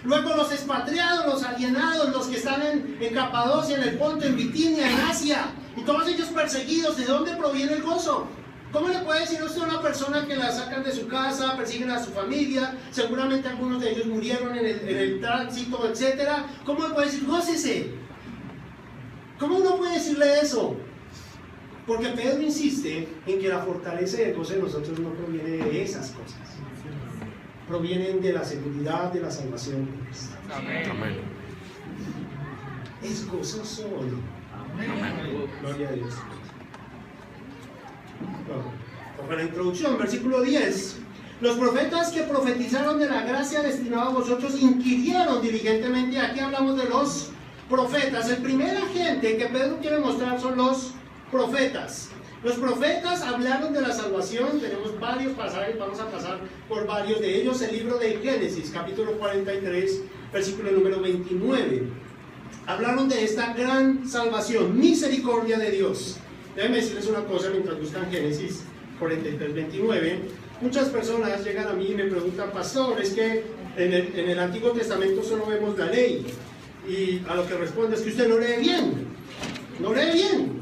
Luego los expatriados, los alienados, los que están en Capadocia, en el Ponto, en Bitinia, en Asia, y todos ellos perseguidos, ¿de dónde proviene el gozo? ¿Cómo le puede decir usted a una persona que la sacan de su casa, persiguen a su familia, seguramente algunos de ellos murieron en el tránsito, etcétera? ¿Cómo le puede decir, gócese? ¿Cómo uno puede decirle eso? Porque Pedro insiste en que la fortaleza y el gozo de nosotros no proviene de esas cosas. Provienen de la seguridad de la salvación de Cristo. Amén. Es gozoso hoy. Amén. Gloria a Dios. Para la introducción, versículo 10. Los profetas que profetizaron de la gracia destinada a vosotros inquirieron diligentemente. Aquí hablamos de los profetas. El primer agente que Pedro quiere mostrar son los profetas. Los profetas hablaron de la salvación. Tenemos varios pasajes, vamos a pasar por varios de ellos. El libro de Génesis, capítulo 43, versículo número 29. Hablaron de esta gran salvación, misericordia de Dios. Déjenme decirles una cosa mientras buscan Génesis 43, 29. Muchas personas llegan a mí y me preguntan: pastor, es que en el Antiguo Testamento solo vemos la ley. Y a lo que responde es que usted no lee bien. No lee bien.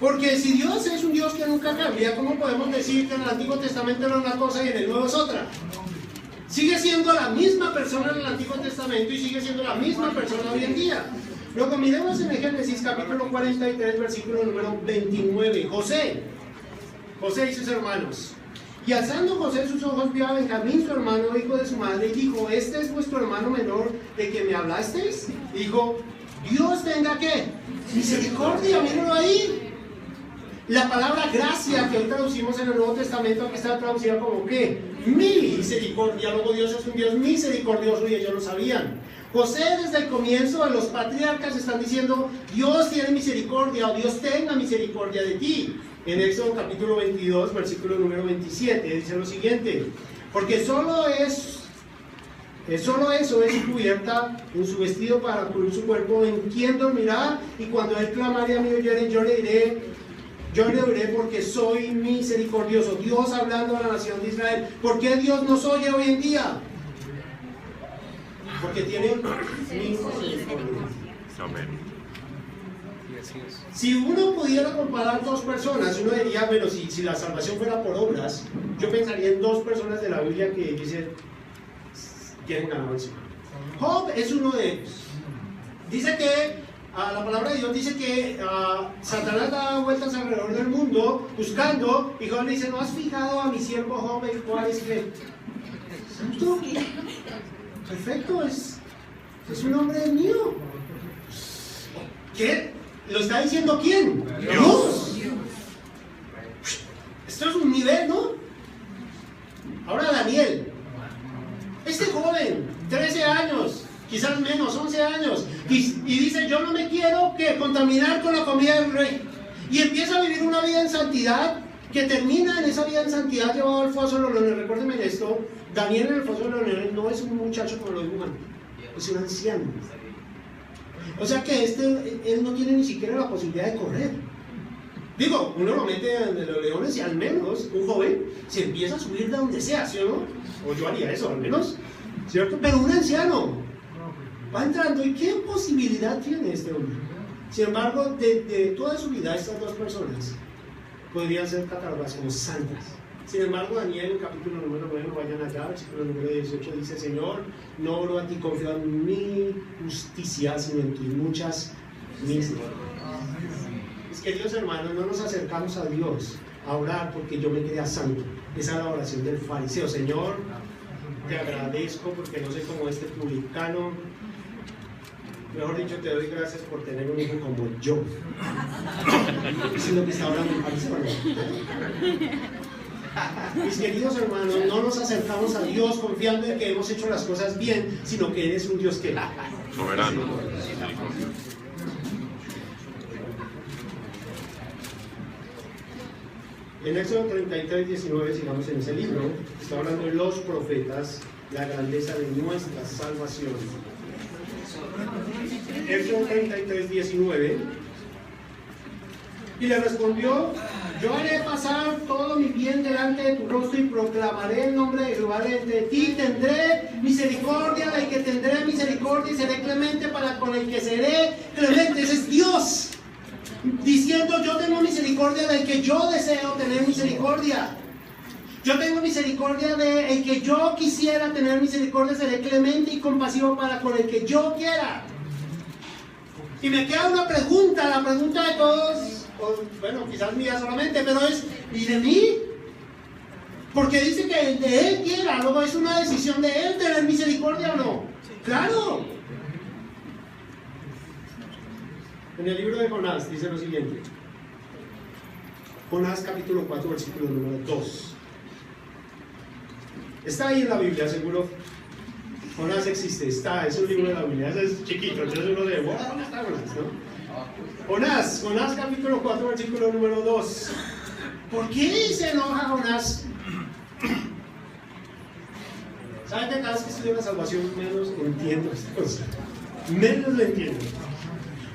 Porque si Dios es un Dios que nunca cambia, ¿cómo podemos decir que en el Antiguo Testamento era una cosa y en el Nuevo es otra? Sigue siendo la misma persona en el Antiguo Testamento y sigue siendo la misma persona hoy en día. Luego miremos en el Génesis capítulo 43, versículo número 29. José y sus hermanos. Y alzando José sus ojos, vio a Benjamín, su hermano, hijo de su madre, y dijo: ¿este es vuestro hermano menor de que me hablasteis? Dijo: Dios tenga ¿qué? Misericordia, mírenlo ahí. La palabra gracia que hoy traducimos en el Nuevo Testamento, aquí está traducida como ¿qué? Misericordia. Luego Dios es un Dios misericordioso y ellos lo sabían. José desde el comienzo de los patriarcas están diciendo: Dios tiene misericordia, o Dios tenga misericordia de ti. En Éxodo capítulo 22, versículo número 27, dice lo siguiente: porque solo eso es cubierta en su vestido para cubrir su cuerpo, en quien dormirá, y cuando él clamare a mí oyere, yo le oiré porque soy misericordioso. Dios hablando a la nación de Israel. ¿Por qué Dios nos oye hoy en día? Porque tiene misericordia. Amén. Si uno pudiera comparar dos personas, uno diría, bueno, si la salvación fuera por obras, yo pensaría en dos personas de la Biblia que dicen, tienen ganancia. Job es uno de ellos. Dice que, la palabra de Dios dice que Satanás da vueltas alrededor del mundo buscando, y Job le dice: ¿no has fijado a mi siervo Job, el cual es que santo? Perfecto, es un hombre mío. ¿Qué? ¿Lo está diciendo quién? Dios. Esto es un nivel, ¿no? Ahora Daniel, este joven, 13 años, quizás menos, 11 años, y dice: yo no me quiero contaminar con la comida del rey, y empieza a vivir una vida en santidad, que termina en esa vida en santidad llevado al foso de los leones. Recuérdenme esto: Daniel en el foso de los leones no es un muchacho como lo dibujan, es un anciano. O sea que él no tiene ni siquiera la posibilidad de correr. Digo, uno lo mete en los leones y al menos un joven se empieza a subir de donde sea, ¿sí o no? O yo haría eso al menos, ¿cierto? Pero un anciano va entrando, ¿y qué posibilidad tiene este hombre? Sin embargo, de toda su vida, estas dos personas podrían ser catalogadas como santas. Sin embargo, Daniel, en el capítulo número 9, vayan allá, versículo número 18, dice: Señor, no oro a ti confiado en mi justicia, sino en tus muchas misericordias. Es que, Dios, hermanos, no nos acercamos a Dios a orar porque yo me crea santo. Esa es la oración del fariseo: Señor, te agradezco porque no soy como este publicano. Mejor dicho, te doy gracias por tener un hijo como yo. Eso es lo que está hablando el fariseo, ¿no? Mis queridos hermanos, no nos acercamos a Dios confiando en que hemos hecho las cosas bien, sino que Él es un Dios que Soberano. En Éxodo 33, 19, sigamos en ese libro, está hablando de los profetas, la grandeza de nuestra salvación. Éxodo 33, 19. Y le respondió: yo haré pasar todo mi bien delante de tu rostro y proclamaré el nombre de Jehová delante de ti. Tendré misericordia del que tendré misericordia y seré clemente para con el que seré clemente. Ese es Dios diciendo: yo tengo misericordia del que yo deseo tener misericordia. Yo tengo misericordia del que yo quisiera tener misericordia. Seré clemente y compasivo para con el que yo quiera. Y me queda una pregunta, la pregunta de todos. Bueno, quizás mía solamente, pero es: ¿y de mí? Porque dice que el de él quiera, luego es una decisión de él tener misericordia o no. ¡Claro! En el libro de Jonás dice lo siguiente. Jonás capítulo 4, versículo número 2. Está ahí en la Biblia, seguro. Jonás existe, es un libro de la Biblia, es chiquito, entonces uno de ¿dónde está Jonás, no? Jonás capítulo 4, versículo número 2. ¿Por qué se enoja Jonás? ¿Saben que cada vez que estudio la salvación menos entiendo esta cosa? Menos lo entiendo.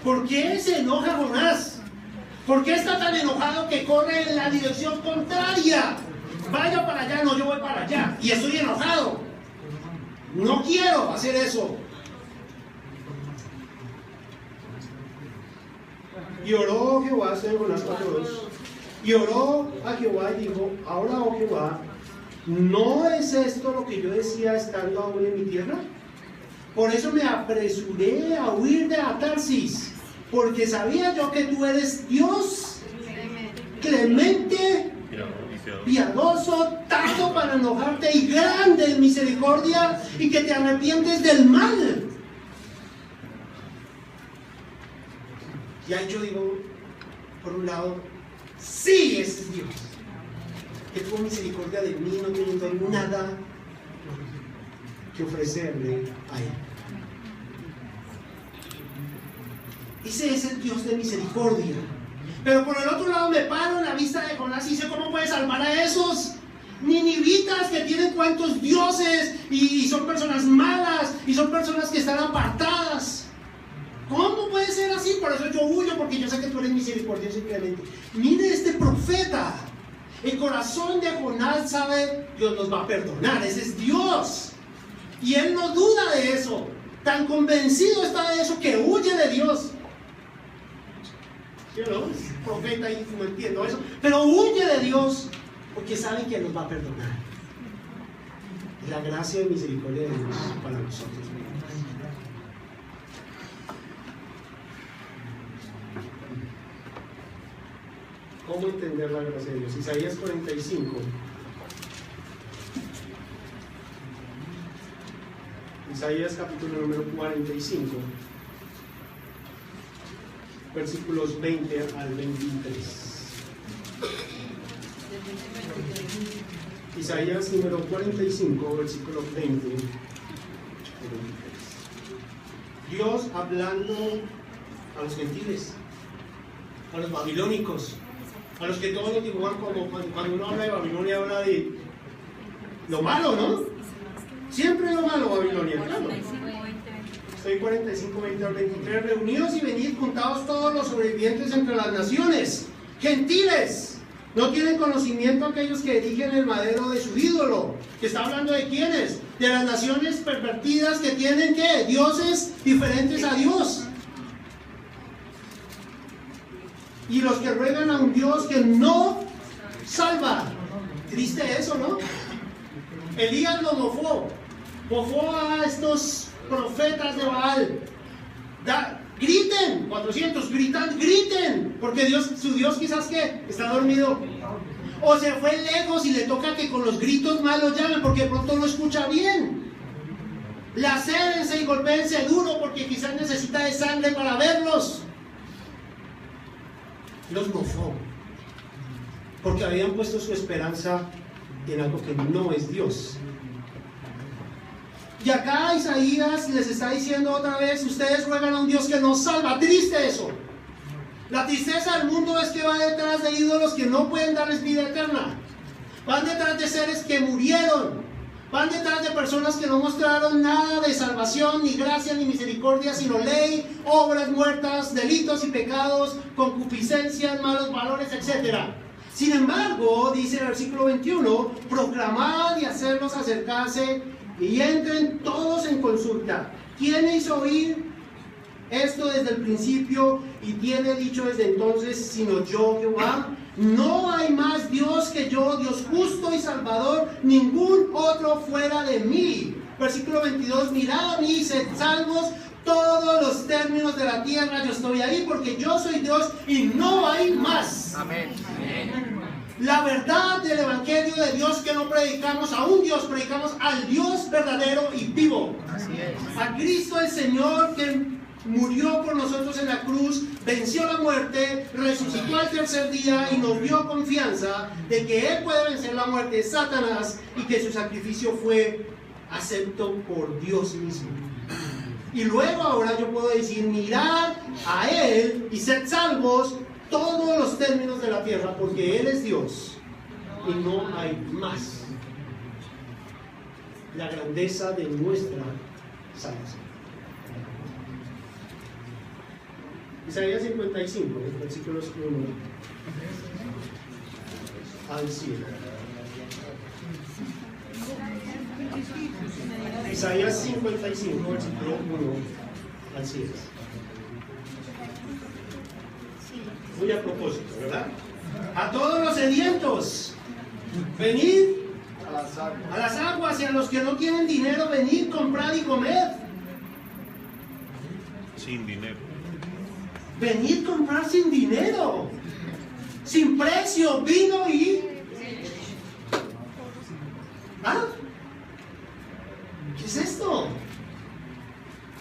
¿Por qué se enoja Jonás? ¿Por qué está tan enojado que corre en la dirección contraria? Vaya para allá, no, yo voy para allá. Y estoy enojado. No quiero hacer eso. Y oró Jehová, estoy en Jonás 4:2. Y oró a Jehová y dijo: ahora, oh Jehová, ¿no es esto lo que yo decía estando aún en mi tierra? Por eso me apresuré a huir de Tarsis, porque sabía yo que tú eres Dios clemente, piadoso, tardo para enojarte y grande en misericordia, y que te arrepientes del mal. Y ahí yo digo, por un lado, sí, ese es Dios, que tuvo misericordia de mí, no teniendo nada que ofrecerle a Él. Ese es el Dios de misericordia. Pero por el otro lado me paro en la vista de Jonás y sé cómo puede salvar a esos ninivitas que tienen cuantos dioses y son personas malas y son personas que están apartadas. ¿Cómo puede ser así? Por eso yo huyo, porque yo sé que tú eres misericordioso y clemente. Mire este profeta. El corazón de Jonás sabe: Dios nos va a perdonar, ese es Dios. Y él no duda de eso. Tan convencido está de eso que huye de Dios. ¿Sí o no? Es profeta y no entiendo eso. Pero huye de Dios porque sabe que nos va a perdonar. Y la gracia y misericordia de Dios para nosotros. ¿Cómo entender la gracia de Dios? Isaías 45. Isaías capítulo número 45, versículos 20 al 23. Isaías número 45, versículos 20 al 23. Dios hablando a los gentiles, a los babilónicos, a los que todos lo dibujan como cuando uno habla de Babilonia, habla de lo malo, ¿no? Siempre lo malo, Babilonia, claro. Estoy 45, 20 al 23. Reunidos y venid juntados todos los sobrevivientes entre las naciones, gentiles. No tienen conocimiento aquellos que erigen el madero de su ídolo. ¿Que está hablando de quiénes? De las naciones pervertidas que tienen, ¿qué? Dioses diferentes a Dios. Y los que ruegan a un Dios que no salva. Triste eso, ¿no? Elías lo mofó a estos profetas de Baal. Griten, 400, griten, porque su Dios quizás que está dormido, o se fue lejos y le toca que con los gritos malos llamen, porque de pronto no escucha bien. Lacérense y golpéense duro, porque quizás necesita de sangre para verlos. Los mofó, porque habían puesto su esperanza en algo que no es Dios. Y acá Isaías les está diciendo otra vez: ustedes ruegan a un Dios que no salva. Triste eso. La tristeza del mundo es que va detrás de ídolos que no pueden darles vida eterna. Van detrás de seres que murieron. Van detrás de personas que no mostraron nada de salvación, ni gracia, ni misericordia, sino ley, obras muertas, delitos y pecados, concupiscencias, malos valores, etc. Sin embargo, dice el versículo 21, proclamad y hacerlos acercarse y entren todos en consulta. ¿Quién hizo oír esto desde el principio y tiene dicho desde entonces, sino yo, Jehová? No hay más Dios que yo, Dios justo y salvador, ningún otro fuera de mí. Versículo 22, mirad a mí y sed salvos todos los términos de la tierra. Yo estoy ahí porque yo soy Dios y no hay más. Amén. La verdad del evangelio de Dios que no predicamos a un Dios, predicamos al Dios verdadero y vivo. Así es. A Cristo el Señor, que murió por nosotros en la cruz, venció la muerte, resucitó al tercer día y nos dio confianza de que Él puede vencer la muerte de Satanás y que su sacrificio fue acepto por Dios mismo. Y luego ahora yo puedo decir, mirad a Él y sed salvos todos los términos de la tierra, porque Él es Dios y no hay más. La grandeza de nuestra salvación. Isaías 55, versículos 1 al 7. Isaías 55, versículo 1 al 7. Muy a propósito, ¿verdad? A todos los sedientos, venid a las aguas, y a los que no tienen dinero, venid, comprad y comed. Sin dinero. Venid, comprar sin dinero, sin precio, vino y... ¿Ah? ¿Qué es esto?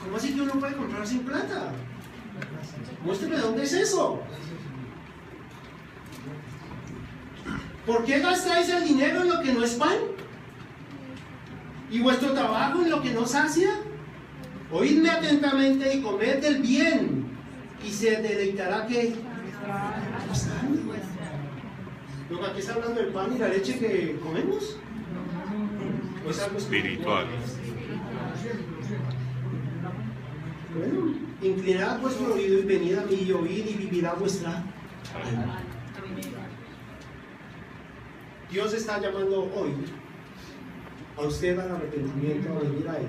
¿Cómo así que uno puede comprar sin plata? Muéstrame dónde es eso. ¿Por qué gastáis el dinero en lo que no es pan? ¿Y vuestro trabajo en lo que no sacia? Oídme atentamente y comed del bien, y se deleitará que... Luego, aquí está hablando del pan y la leche que comemos. ¿O es algo Espiritual. Bueno, inclinad vuestro oído y venid a mí y oíd, y vivirá vuestra alma. Dios está llamando hoy a usted al arrepentimiento, a venir a Él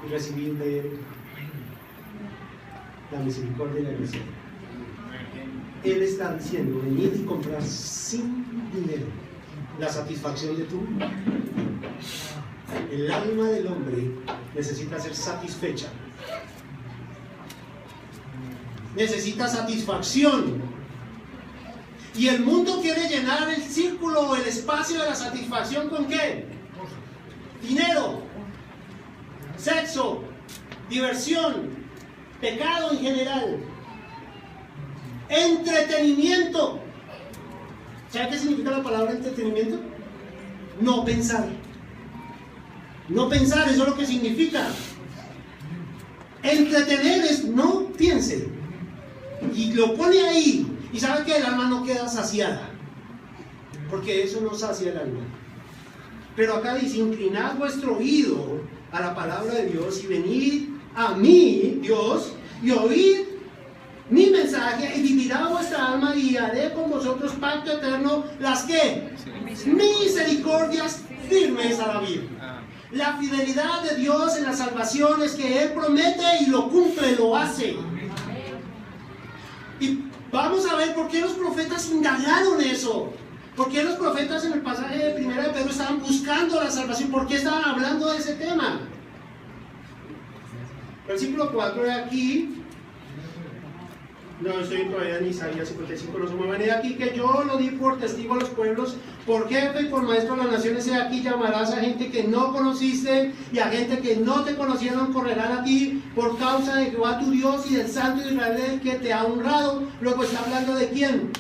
y recibir de Él la misericordia y la gracia. Él está diciendo: venid y comprar sin dinero la satisfacción de tu alma. El alma del hombre necesita ser satisfecha. Necesita satisfacción. Y el mundo quiere llenar el círculo o el espacio de la satisfacción ¿con qué? Dinero, sexo, diversión, pecado en general, entretenimiento. ¿Sabe qué significa la palabra entretenimiento? No pensar. No pensar, eso es lo que significa. Entretener es no piense. Y lo pone ahí. Y sabe que el alma no queda saciada, porque eso no sacia el alma. Pero acá dice: inclinad vuestro oído a la palabra de Dios y venid a mí, Dios, y oíd mi mensaje, y vivirá vuestra alma, y haré con vosotros pacto eterno, las que misericordias firmes a la vida. La fidelidad de Dios en la salvación es que Él promete y lo cumple, lo hace. Y vamos a ver por qué los profetas indagaron eso. ¿Por qué los profetas en el pasaje de 1 de Pedro estaban buscando la salvación? ¿Por qué estaban hablando de ese tema? Versículo 4 de aquí. No estoy todavía en Isaías 55. No se muevan de aquí, que yo lo di por testigo a los pueblos, por jefe y por maestro de las naciones. He aquí llamarás a gente que no conociste, y a gente que no te conocieron correrán a ti por causa de Jehová tu Dios y del Santo de Israel que te ha honrado. Luego está hablando de quién.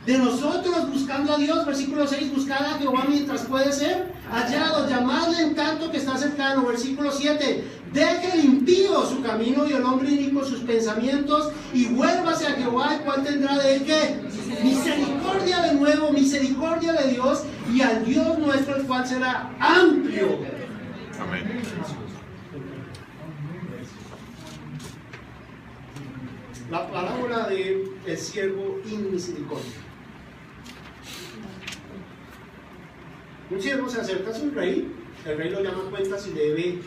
De nosotros buscando a Dios. Versículo 6: buscad a Jehová mientras puede ser hallado, llamadle en tanto que está cercano. Versículo 7: deje el impío su camino y el hombre inicuo sus pensamientos, y vuélvase a Jehová, el cual tendrá de él ¿qué? Misericordia de nuevo, misericordia de Dios, y al Dios nuestro, el cual será amplio. Amén. La parábola de el siervo inmisericordia. Un siervo se acerca a su rey, el rey lo llama a cuentas y le debe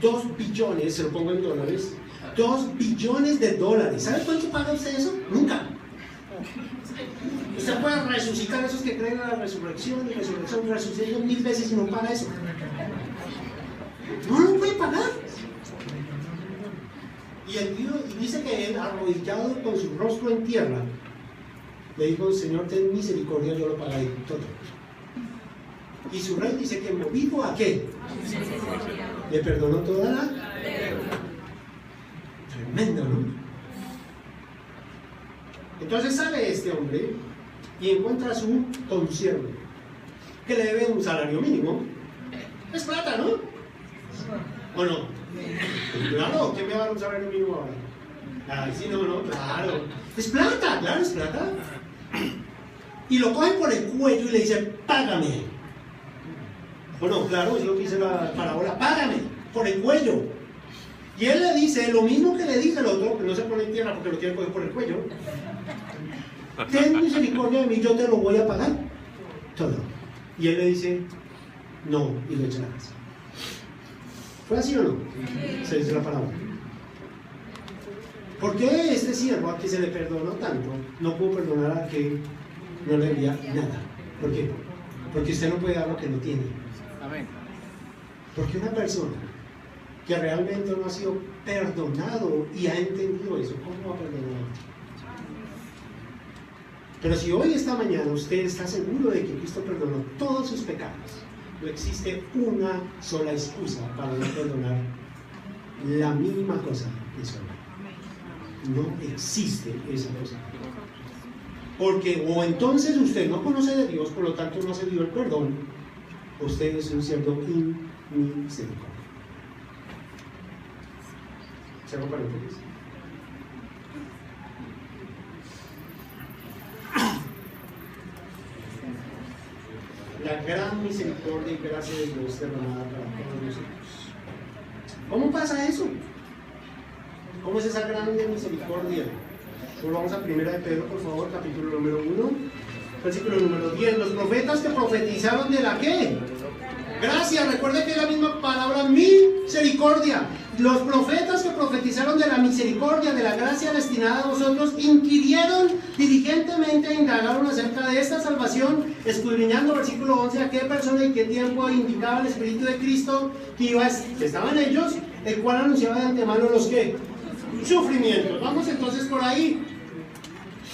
2 billones, se lo pongo en dólares, 2 billones de dólares. ¿Sabe cuánto paga usted eso? Nunca. Usted puede resucitar a esos que creen en la resurrección y resucitan 1000 veces y no paga eso. No lo puede pagar. Y dice que él, arrodillado con su rostro en tierra, le dijo: Señor, ten misericordia, yo lo pagaré todo. Y su rey dice que movido a qué, le perdonó toda la deuda. Tremendo, ¿no? Entonces sale este hombre y encuentra a su consiervo, que le debe un salario mínimo. Es plata, ¿no? ¿O no? Claro, ¿quién me va a dar un salario mínimo ahora? Ay, sí, no, claro. Es plata, claro, es plata. Y lo coge por el cuello y le dice: págame. Bueno, claro, es lo que dice la parábola: págame por el cuello. Y él le dice lo mismo que le dice el otro, que no se pone en tierra porque lo quiere coger por el cuello: ten misericordia de mí, yo te lo voy a pagar todo. Y él le dice: no, y lo echa a la casa. ¿Fue así o no? Se dice la parábola. ¿Por qué este siervo a que se le perdonó tanto no pudo perdonar a que no le debía nada? ¿Por qué? Porque usted no puede dar lo que no tiene. Amén. Porque una persona que realmente no ha sido perdonado y ha entendido eso, ¿cómo va a perdonar? Pero si hoy, esta mañana, usted está seguro de que Cristo perdonó todos sus pecados, no existe una sola excusa para no perdonar la mínima cosa de su alma. No existe esa cosa. Porque o entonces usted no conoce de Dios, por lo tanto no se dio el perdón, usted es un siervo inmisericordia. ¿Cierro paréntesis? La gran misericordia y gracia de Dios derramada para todos nosotros. ¿Cómo pasa eso? ¿Cómo es esa gran misericordia? Volvamos a 1 de Pedro, por favor, capítulo número 1, versículo número 10. Los profetas que profetizaron de la ¿qué? Gracia. Recuerde que es la misma palabra misericordia. Los profetas que profetizaron de la misericordia, de la gracia destinada a vosotros, inquirieron diligentemente e indagaron acerca de esta salvación, escudriñando, versículo 11, a qué persona y qué tiempo indicaba el Espíritu de Cristo que estaban ellos, el cual anunciaba de antemano los que sufrimientos. Vamos entonces por ahí.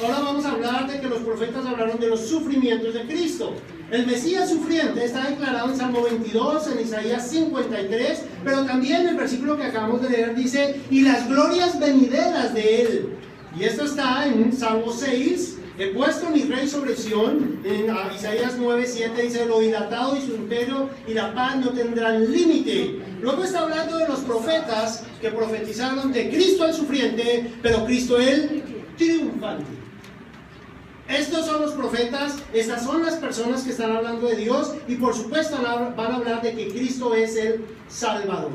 Ahora vamos a hablar de que los profetas hablaron de los sufrimientos de Cristo. El Mesías sufriente está declarado en Salmo 22, en Isaías 53, pero también el versículo que acabamos de leer dice, y las glorias venideras de él. Y esto está en Salmo 6, he puesto mi rey sobre Sión. En Isaías 9, 7 dice, lo dilatado y su imperio y la paz no tendrán límite. Luego está hablando de los profetas que profetizaron de Cristo el sufriente, pero Cristo el triunfante. Estos son los profetas, estas son las personas que están hablando de Dios y por supuesto van a hablar de que Cristo es el Salvador.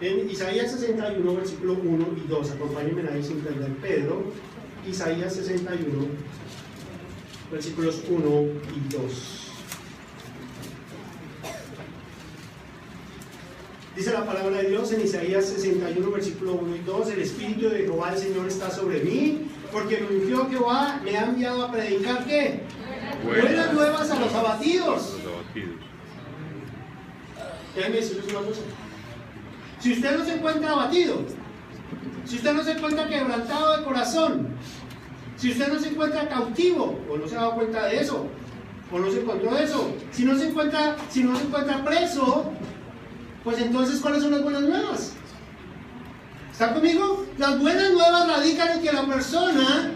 En Isaías 61, versículo 1 y 2, acompáñenme ahí sin perder Pedro, Isaías 61, versículos 1 y 2. Dice la palabra de Dios en Isaías 61, versículo 1 y 2, el Espíritu de Jehová el Señor está sobre mí, porque me ungió Jehová, me ha enviado a predicar ¿qué? Buenas nuevas a los abatidos. Déjenme decirles una cosa. Si usted no se encuentra abatido, si usted no se encuentra quebrantado de corazón, si usted no se encuentra cautivo, o no se ha dado cuenta de eso, o no se encontró de eso, si no se encuentra preso, pues entonces ¿cuáles son las buenas nuevas? ¿Están conmigo? Las buenas nuevas radican en que la persona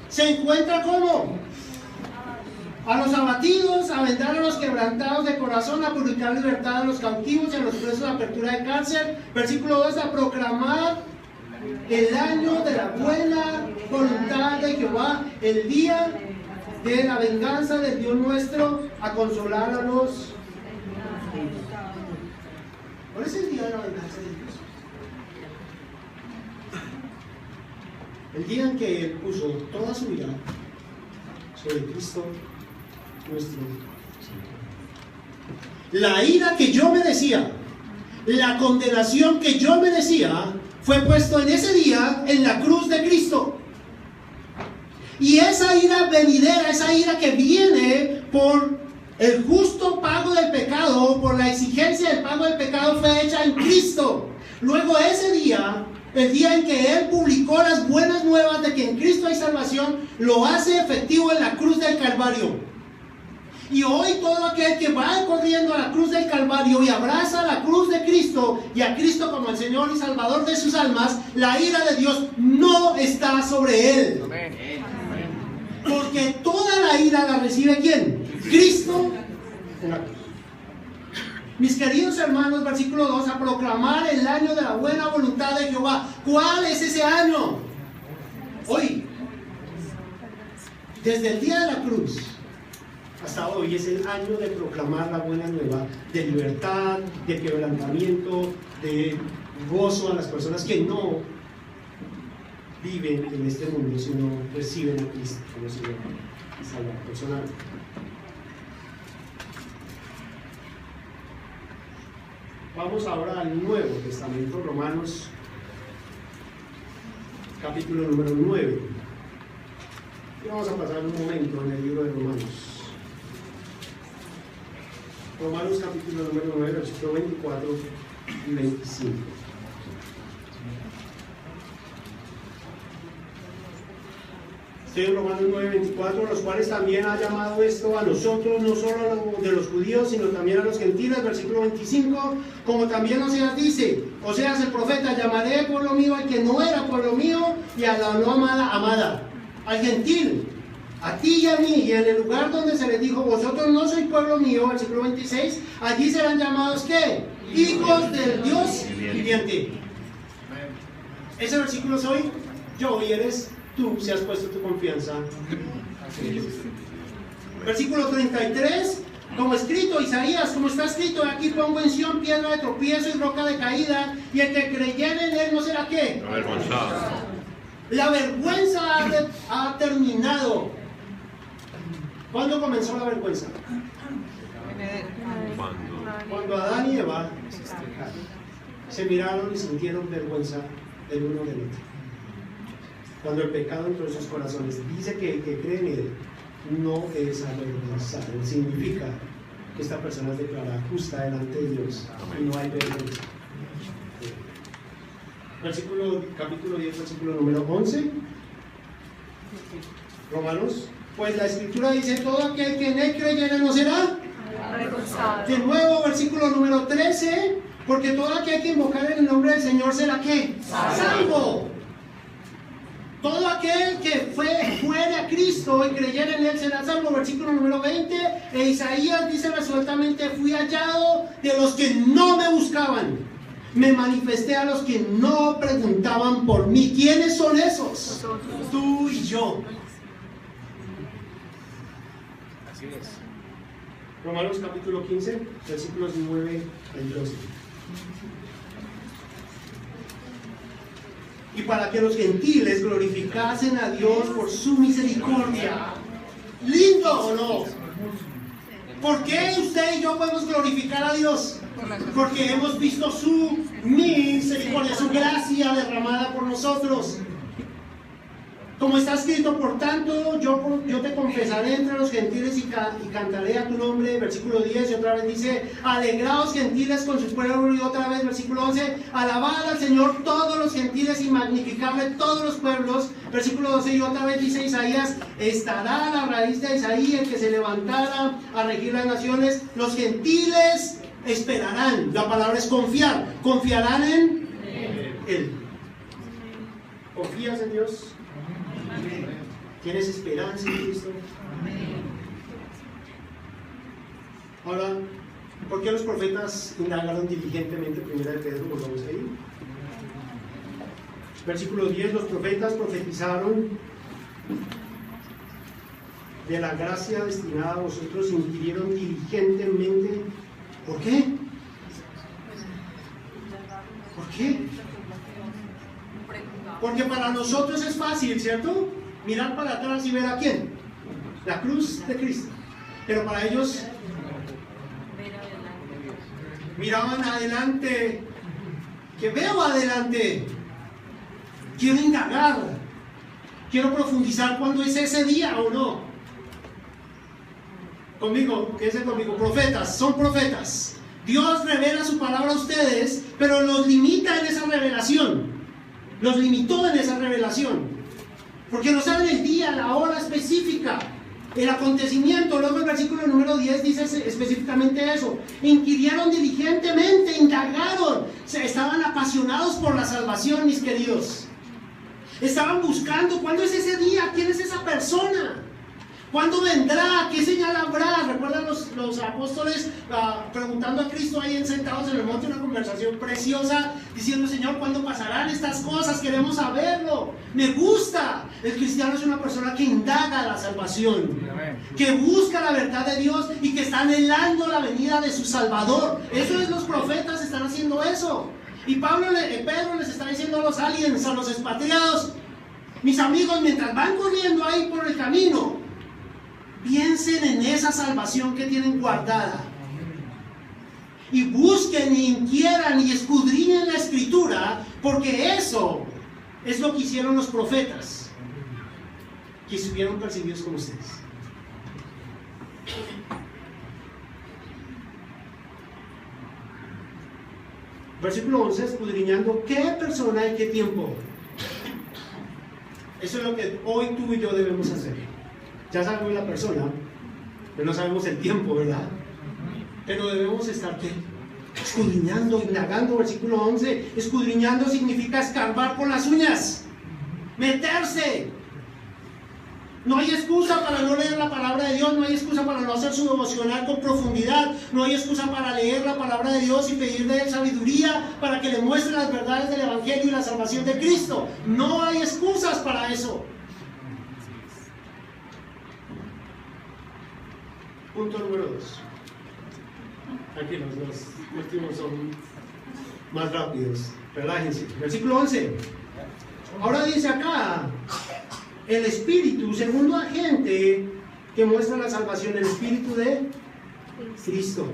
se encuentra como a los abatidos, a vendar a los quebrantados de corazón, a publicar libertad a los cautivos y a los presos de apertura de cárcel. Versículo 2, a proclamar el año de la buena voluntad de Jehová, el día de la venganza del Dios nuestro, a consolar a los... ¿Cuál es el día de la venganza de Dios? El día en que Él puso toda su vida sobre Cristo nuestro Señor. La ira que yo merecía, la condenación que yo merecía, fue puesto en ese día en la cruz de Cristo. Y esa ira venidera, esa ira que viene por el justo pago del pecado, por la exigencia del pago del pecado, fue hecha en Cristo. Luego ese día, el día en que Él publicó las buenas nuevas de que en Cristo hay salvación, lo hace efectivo en la cruz del Calvario. Y hoy todo aquel que va corriendo a la cruz del Calvario y abraza la cruz de Cristo y a Cristo como el Señor y Salvador de sus almas, la ira de Dios no está sobre él. Porque toda la ira la recibe ¿quién? Cristo en la cruz. Mis queridos hermanos, versículo 2, a proclamar el año de la buena voluntad de Jehová. ¿Cuál es ese año? Hoy. Desde el día de la cruz hasta hoy es el año de proclamar la buena nueva, de libertad, de quebrantamiento, de gozo a las personas que no viven en este mundo, sino reciben a Cristo como Señor y Salvador personal. Vamos ahora al Nuevo Testamento, Romanos capítulo número 9. Y vamos a pasar un momento en el libro de Romanos. Romanos capítulo número 9, versículo 24 y 25. Estoy en Romanos 9, 24, los cuales también ha llamado esto a nosotros, no solo de los judíos, sino también a los gentiles, versículo 25, como también Oseas dice, Oseas el profeta, llamaré pueblo mío al que no era pueblo mío, y a la no amada, amada, al gentil, a ti y a mí, y en el lugar donde se les dijo, vosotros no sois pueblo mío, versículo 26, allí serán llamados, ¿qué? Hijos del Dios viviente. Ese versículo soy yo y eres tú, si has puesto tu confianza en Dios. Versículo 33, como escrito, Isaías, como está escrito, aquí pongo en Sión piedra de tropiezo y roca de caída, y el que creyere en él no será ¿qué? Avergonzado. La vergüenza ha terminado. ¿Cuándo comenzó la vergüenza? Cuando Adán y Eva se miraron y sintieron vergüenza del uno del otro. Cuando el pecado entró en sus corazones, dice que el que cree en él no es avergonzado. Significa que esta persona es declarada justa delante de Dios y no hay vergüenza. Capítulo 10, versículo número 11. Romanos. Pues la escritura dice, todo aquel que en él creyere no será avergonzado. De nuevo, versículo número 13, porque todo aquel que invocar en el nombre del Señor será ¿qué? Salvo. Todo aquel que fuere a Cristo y creyere en él será salvo. Versículo número 20, e Isaías dice resueltamente, fui hallado de los que no me buscaban. Me manifesté a los que no preguntaban por mí. ¿Quiénes son esos? Tú y yo. Así es. Romanos capítulo 15, versículos 9 al 12. Y para que los gentiles glorificasen a Dios por su misericordia. ¿Lindo o no? ¿Por qué usted y yo podemos glorificar a Dios? Porque hemos visto su misericordia, su gracia derramada por nosotros. Como está escrito, por tanto, yo te confesaré entre los gentiles y cantaré a tu nombre. Versículo 10, y otra vez dice, alegraos gentiles con su pueblo, y otra vez, versículo 11, alabad al Señor todos los gentiles y magnificadle todos los pueblos. Versículo 12, y otra vez dice Isaías, estará a la raíz de Isaí el que se levantara a regir las naciones. Los gentiles esperarán. La palabra es confiar. Confiarán en Él. ¿Confías en Dios? ¿Tienes esperanza en Cristo? Ahora, ¿por qué los profetas indagaron diligentemente? Primera de Pedro, volvamos ahí. Versículo 10, los profetas profetizaron de la gracia destinada a vosotros, inquirieron diligentemente. ¿Por qué? ¿Por qué? Porque para nosotros es fácil, ¿cierto? Mirar para atrás y ver a quién. La cruz de Cristo. Pero para ellos miraban adelante. ¿Qué veo adelante? Quiero indagar. Quiero profundizar cuándo es ese día o no. Conmigo, ¿qué dice conmigo? Profetas, son profetas. Dios revela su palabra a ustedes, pero los limita en esa revelación. Los limitó en esa revelación. Porque no saben el día, la hora específica, el acontecimiento. Luego el versículo número 10 dice específicamente eso. Inquirieron diligentemente, indagaron. Estaban apasionados por la salvación, mis queridos. Estaban buscando cuándo es ese día, quién es esa persona. ¿Cuándo vendrá? ¿Qué señal habrá? ¿Recuerdan los apóstoles preguntando a Cristo ahí sentados en el monte, una conversación preciosa, diciendo, Señor, ¿cuándo pasarán estas cosas? Queremos saberlo. Me gusta. El cristiano es una persona que indaga la salvación, que busca la verdad de Dios y que está anhelando la venida de su Salvador. Eso es, los profetas están haciendo eso. Y Pedro les está diciendo a los aliens, a los expatriados, mis amigos, mientras van corriendo ahí por el camino, piensen en esa salvación que tienen guardada. Y busquen, y inquieran, y escudriñen la Escritura, porque eso Es lo que hicieron los profetas, que estuvieron perseguidos como ustedes. Versículo 11, escudriñando qué persona y qué tiempo. Eso es lo que hoy tú y yo debemos hacer. Ya sabemos la persona, pero no sabemos el tiempo, ¿verdad? Pero debemos estar ¿qué? Escudriñando, indagando. Versículo 11, escudriñando significa escarbar con las uñas, meterse. No hay excusa para no leer la palabra de Dios, no hay excusa para no hacer su devocional con profundidad, no hay excusa para leer la palabra de Dios y pedir de él sabiduría para que le muestre las verdades del Evangelio y la salvación de Cristo. No hay excusas para eso. Punto número 2. Aquí los últimos son más rápidos. Relájense. Versículo 11. Ahora dice acá, el Espíritu, segundo agente que muestra la salvación, el Espíritu de Cristo.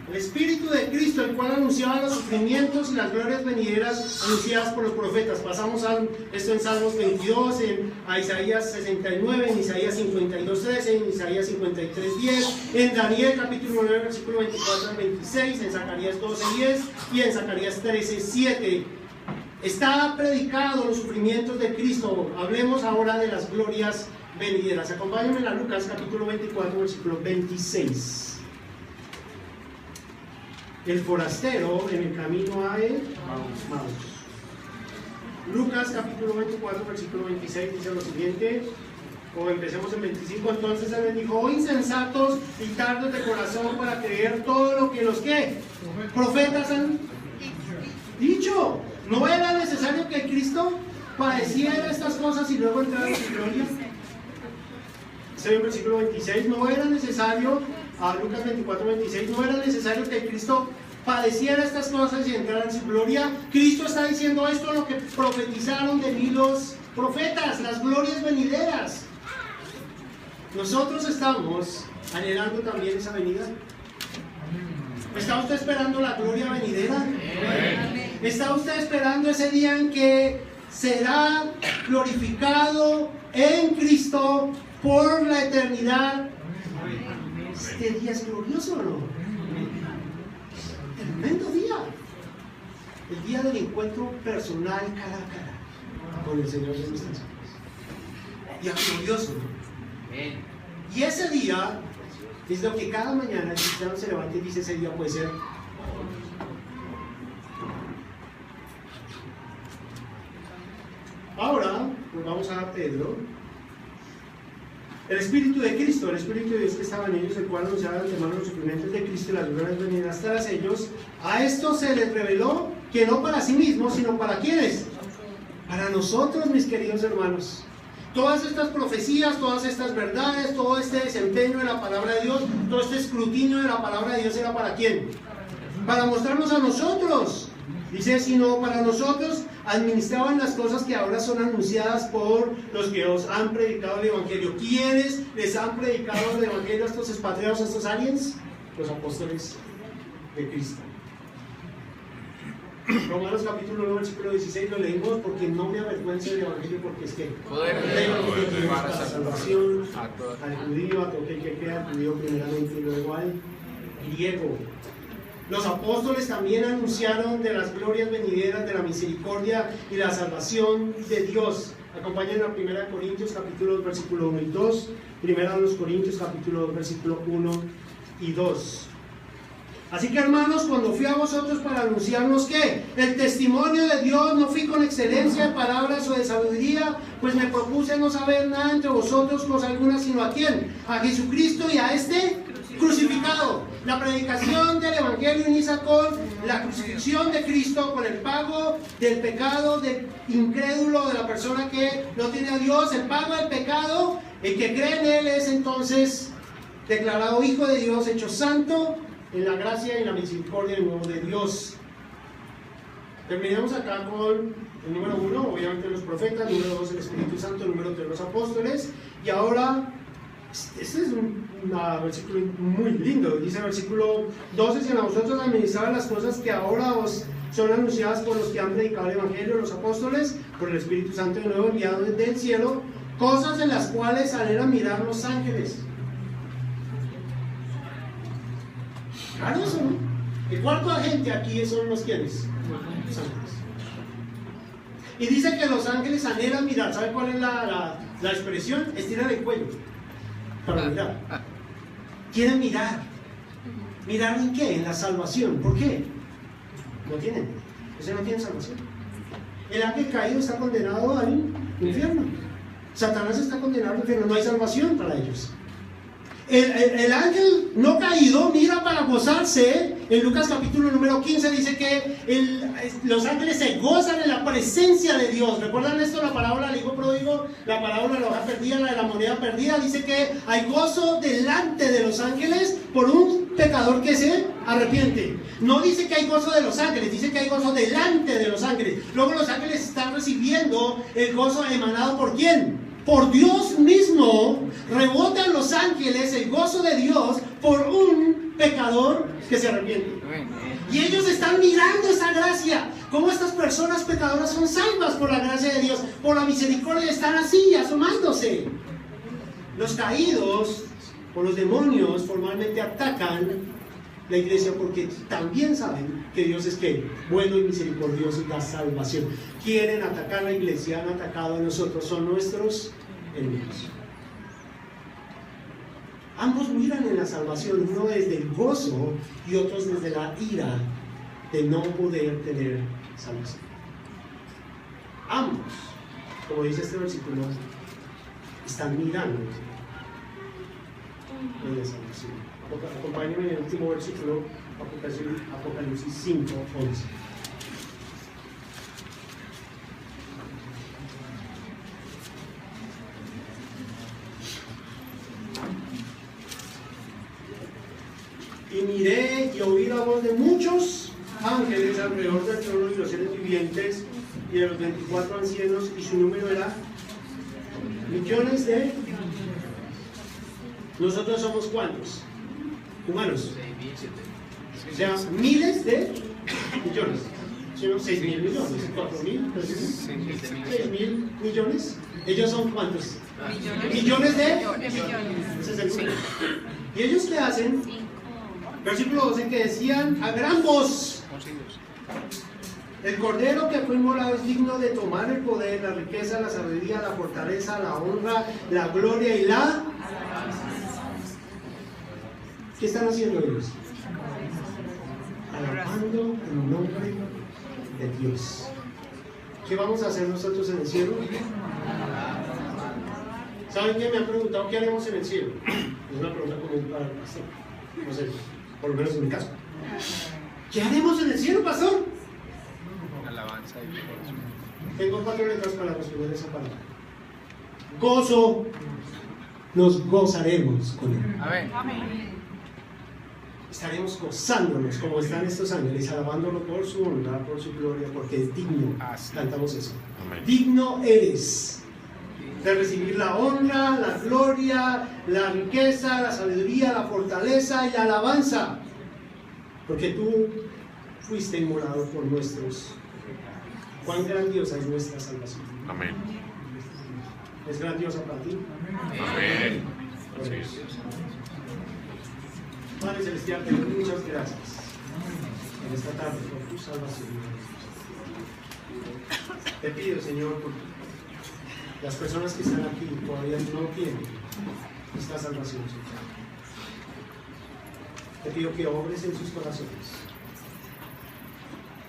El Espíritu de Cristo, el cual anunciaba los sufrimientos y las glorias venideras anunciadas por los profetas. Pasamos a esto en Salmos 22, a Isaías 69, en Isaías 52:13, en Isaías 53:10, en Daniel capítulo 9, versículo 24 al 26, en Zacarías 12:10 y en Zacarías 13:7. Está predicado los sufrimientos de Cristo. Hablemos ahora de las glorias venideras. Acompáñenme a Lucas capítulo 24, versículo 26. El forastero en el camino a Emaús. Lucas capítulo 24, versículo 26 dice lo siguiente, o empecemos en 25. Entonces él les dijo: oh insensatos y tardos de corazón para creer todo lo que los profetas han dicho. ¿No era necesario que Cristo padeciera estas cosas y luego entrara en su gloria? Dice el versículo 26, no era necesario, a Lucas 24, 26, no era necesario que Cristo padeciera estas cosas y entrara en su gloria. Cristo está diciendo esto, lo que profetizaron de mí los profetas, las glorias venideras. Nosotros estamos anhelando también esa venida. ¿Está usted esperando la gloria venidera? ¿Está usted esperando ese día en que será glorificado en Cristo por la eternidad? Este día es glorioso, ¿o no? Tremendo día. El día del encuentro personal cara a cara con el Señor de nuestras vidas. Día glorioso, ¿no? Y ese día es lo que cada mañana el cristiano se levanta y dice: ese día puede ser. Ahora, pues vamos a Pedro. El Espíritu de Cristo, el Espíritu de Dios que estaba en ellos, el cual anunciaba de antemano los sufrimientos de Cristo y las glorias venideras tras ellos, a esto se les reveló que no para sí mismos, sino para ¿quiénes? Para nosotros, mis queridos hermanos. Todas estas profecías, todas estas verdades, todo este desempeño de la palabra de Dios, todo este escrutinio de la palabra de Dios, ¿era para quién? Para mostrarnos a nosotros. Dice, sino para nosotros administraban las cosas que ahora son anunciadas por los que os han predicado el Evangelio. ¿Quiénes les han predicado el Evangelio a estos expatriados, a estos aliens? Los apóstoles de Cristo. Romanos capítulo 1, versículo 16 lo leímos: porque no me avergüenzo del Evangelio, porque es que poder para la salvación al judío, a todo aquel que crea, al judío primeramente y luego al griego. Los apóstoles también anunciaron de las glorias venideras, de la misericordia y la salvación de Dios. Acompáñenme a 1 Corintios capítulo 2, versículo 1 y 2. 1 Corintios capítulo 2, versículo 1 y 2. Así que, hermanos, cuando fui a vosotros para anunciarnos ¿qué? El testimonio de Dios, no fui con excelencia de palabras o de sabiduría, pues me propuse no saber nada entre vosotros cosa alguna, sino ¿a quién? A Jesucristo y a este crucificado. La predicación del Evangelio inicia con la crucifixión de Cristo, con el pago del pecado del incrédulo, de la persona que no tiene a Dios, el pago del pecado. El que cree en Él es entonces declarado Hijo de Dios, hecho santo en la gracia y la misericordia de nuevo de Dios. Terminamos acá con el número 1, obviamente los profetas, número 2 el Espíritu Santo, número 3 los apóstoles, y ahora este es un versículo muy lindo. Dice el versículo 12: si a vosotros administraban las cosas que ahora os son anunciadas por los que han predicado el Evangelio, los apóstoles, por el Espíritu Santo de nuevo enviado desde el cielo, cosas en las cuales anhelan mirar los ángeles. Claro eso, ¿no? El cuarto agente aquí son los quienes, los ángeles. Y dice que los ángeles anhelan mirar. ¿Sabe cuál es la expresión? Estirar el cuello para mirar. Quieren mirar. ¿Mirar en qué? En la salvación. ¿Por qué? No tienen. Ese no tiene salvación. El ángel caído está condenado al infierno. Satanás está condenado al infierno. No hay salvación para ellos. El ángel no caído mira para gozarse. En Lucas capítulo número 15 dice que los ángeles se gozan en la presencia de Dios. ¿Recuerdan esto? La parábola del hijo pródigo, la parábola de la hoja perdida, la de la moneda perdida. Dice que hay gozo delante de los ángeles por un pecador que se arrepiente. No dice que hay gozo de los ángeles, dice que hay gozo delante de los ángeles. Luego los ángeles están recibiendo el gozo emanado ¿por quién? Por Dios mismo. Rebotan los ángeles el gozo de Dios por un pecador que se arrepiente. Y ellos están mirando esa gracia. Cómo estas personas pecadoras son salvas por la gracia de Dios, por la misericordia, están así, asomándose. Los caídos o los demonios formalmente atacan la iglesia porque también saben que Dios es que bueno y misericordioso y da salvación. Quieren atacar la iglesia, han atacado a nosotros, son nuestros enemigos. Ambos miran en la salvación, uno desde el gozo y otros desde la ira de no poder tener salvación. Ambos, como dice este versículo, están mirando en la salvación. Acompáñenme en el último versículo, Apocalipsis 5, 11. Y miré y oí la voz de muchos ángeles alrededor del trono y los seres vivientes y de los 24 ancianos, y su número era millones de... ¿Nosotros somos cuántos? Humanos. O sea, miles de millones. ¿Sí, no? 6.000 millones, 4.000, 6.000 millones. ¿Ellos son cuántos? Millones de... Ese es el número. ¿Y ellos qué hacen? Versículo 12, que decían a gran voz: el cordero que fue inmolado es digno de tomar el poder, la riqueza, la sabiduría, la fortaleza, la honra, la gloria y la... ¿Qué están haciendo ellos? Alabando el nombre de Dios. ¿Qué vamos a hacer nosotros en el cielo? ¿Saben qué? Me han preguntado qué haremos en el cielo. Es una pregunta común para el pastor. No sé, por lo menos en mi caso. ¿Qué haremos en el cielo, pastor? Alabanza y gozo. Tengo 4 letras para resolver esa palabra. Gozo. Nos gozaremos con él. Amén. Estaremos gozándonos como están estos ángeles, alabándolo por su honra, por su gloria, porque es digno. Cantamos eso. Amén. Digno eres de recibir la honra, la gloria, la riqueza, la sabiduría, la fortaleza y la alabanza, porque tú fuiste inmolado por nuestros. Cuán grandiosa es nuestra salvación. Amén. ¿Es grandiosa para ti? Amén. Sí. Padre Celestial, te doy muchas gracias en esta tarde por tu salvación. Te pido, Señor, por las personas que están aquí todavía no tienen esta salvación, Señor. Te pido que obres en sus corazones.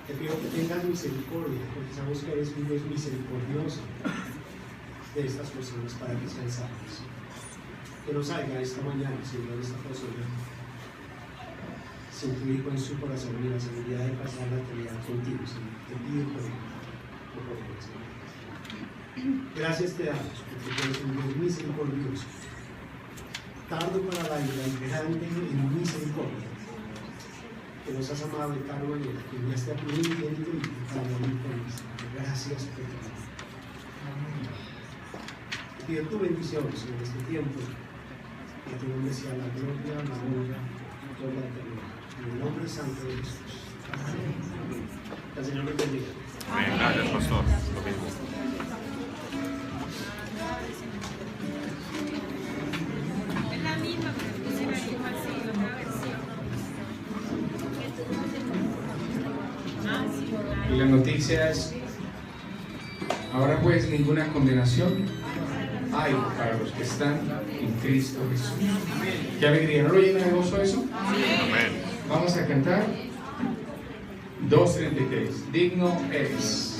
Te pido que tengas misericordia, porque sabemos que eres un Dios misericordioso de estas personas para que sean salvas. Que nos salga esta mañana, Señor, esta persona sin tu Hijo en su corazón y la seguridad de pasar la eternidad contigo, Señor. Te pido por favor, Señor. Gracias te damos, porque tú eres un Dios misericordioso, tardo para la ira y grande en misericordia, que nos has amado de tal manera que enviaste a tu unigénito Hijo para morir por nosotros. Gracias por tu amor. Te pido tu bendición sobre este tiempo, que tu nombre sea la gloria, la honra y toda la eternidad. En el nombre santo de Jesús. Amén. El Señor los bendiga. Amén. Gracias, pastor. Lo mismo. Es la misma, pero pusieron ahí como así, otra versión. Ah, sí, Y la noticia es, ahora pues ninguna condenación hay para los que están en Cristo Jesús. Qué alegría, ¿no lo llena de gozo eso? Amén. Vamos a cantar 2:33. Digno eres.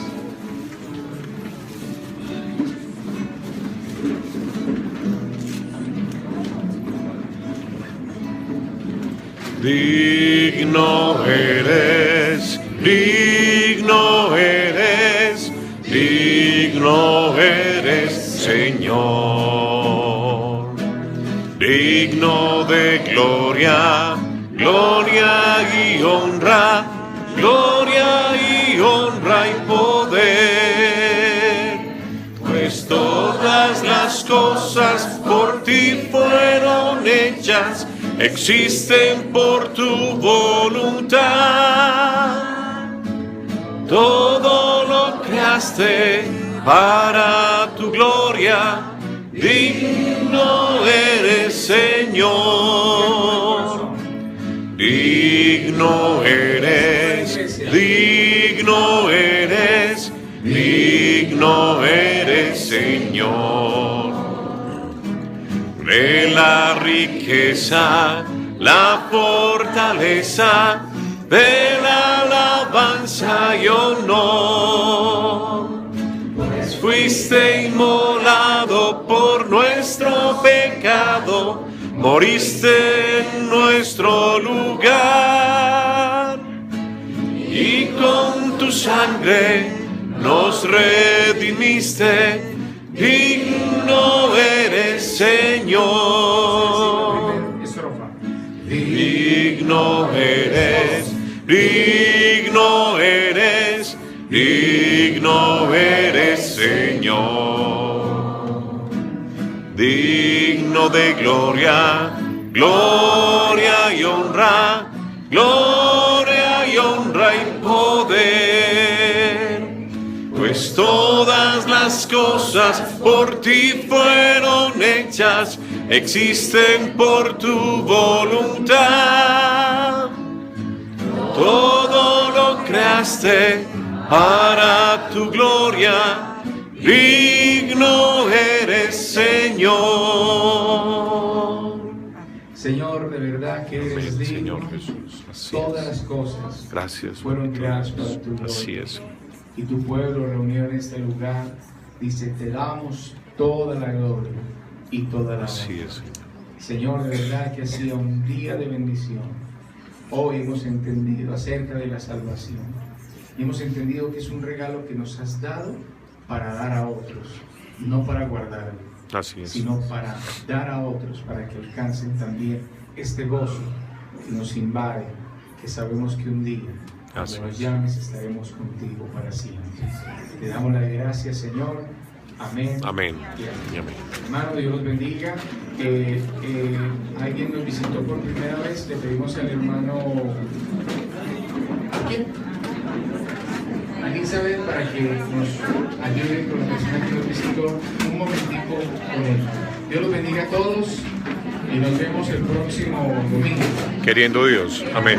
Digno eres, digno eres, digno eres, Señor. Digno de gloria, gloria y honra, gloria y honra y poder. Pues todas las cosas por ti fueron hechas, existen por tu voluntad. Todo lo creaste para tu gloria, digno eres, Señor. Digno eres, digno eres, digno eres, Señor. De la riqueza, la fortaleza, de la alabanza y honor. Pues fuiste inmolado por nuestro pecado, moriste en nuestro lugar. Y con tu sangre nos redimiste, digno eres, Señor. Digno eres, digno eres, digno eres, Señor. Digno de gloria, gloria y honra, gloria y honra y poder. Pues todas las cosas por ti fueron hechas, existen por tu voluntad. Todo lo creaste para tu gloria, digno eres, Señor. Señor, de verdad que eres Amén, digno. Señor Jesús. Así Todas es. las cosas Gracias. fueron creadas para tu gloria. Así es. Y tu pueblo reunido en este lugar dice: te damos toda la gloria y toda la Así honra. es, Señor. Señor, de verdad que ha sido un día de bendición. Hoy hemos entendido acerca de la salvación. Y hemos entendido que es un regalo que nos has dado para dar a otros, no para guardarlo, Así es. sino para dar a otros, para que alcancen también este gozo que nos invade, que sabemos que un día, Así cuando nos es. llames, estaremos contigo para siempre. Te damos las gracias, Señor. Amén. Amén. Y amén. Y amén. Hermano, Dios los bendiga. Alguien nos visitó por primera vez. Le pedimos al hermano. ¿Quién? ¿Alguien sabe para que nos ayude con la persona que nos visitó un momentico con él? Dios los bendiga a todos y nos vemos el próximo domingo. Queriendo Dios. Amén.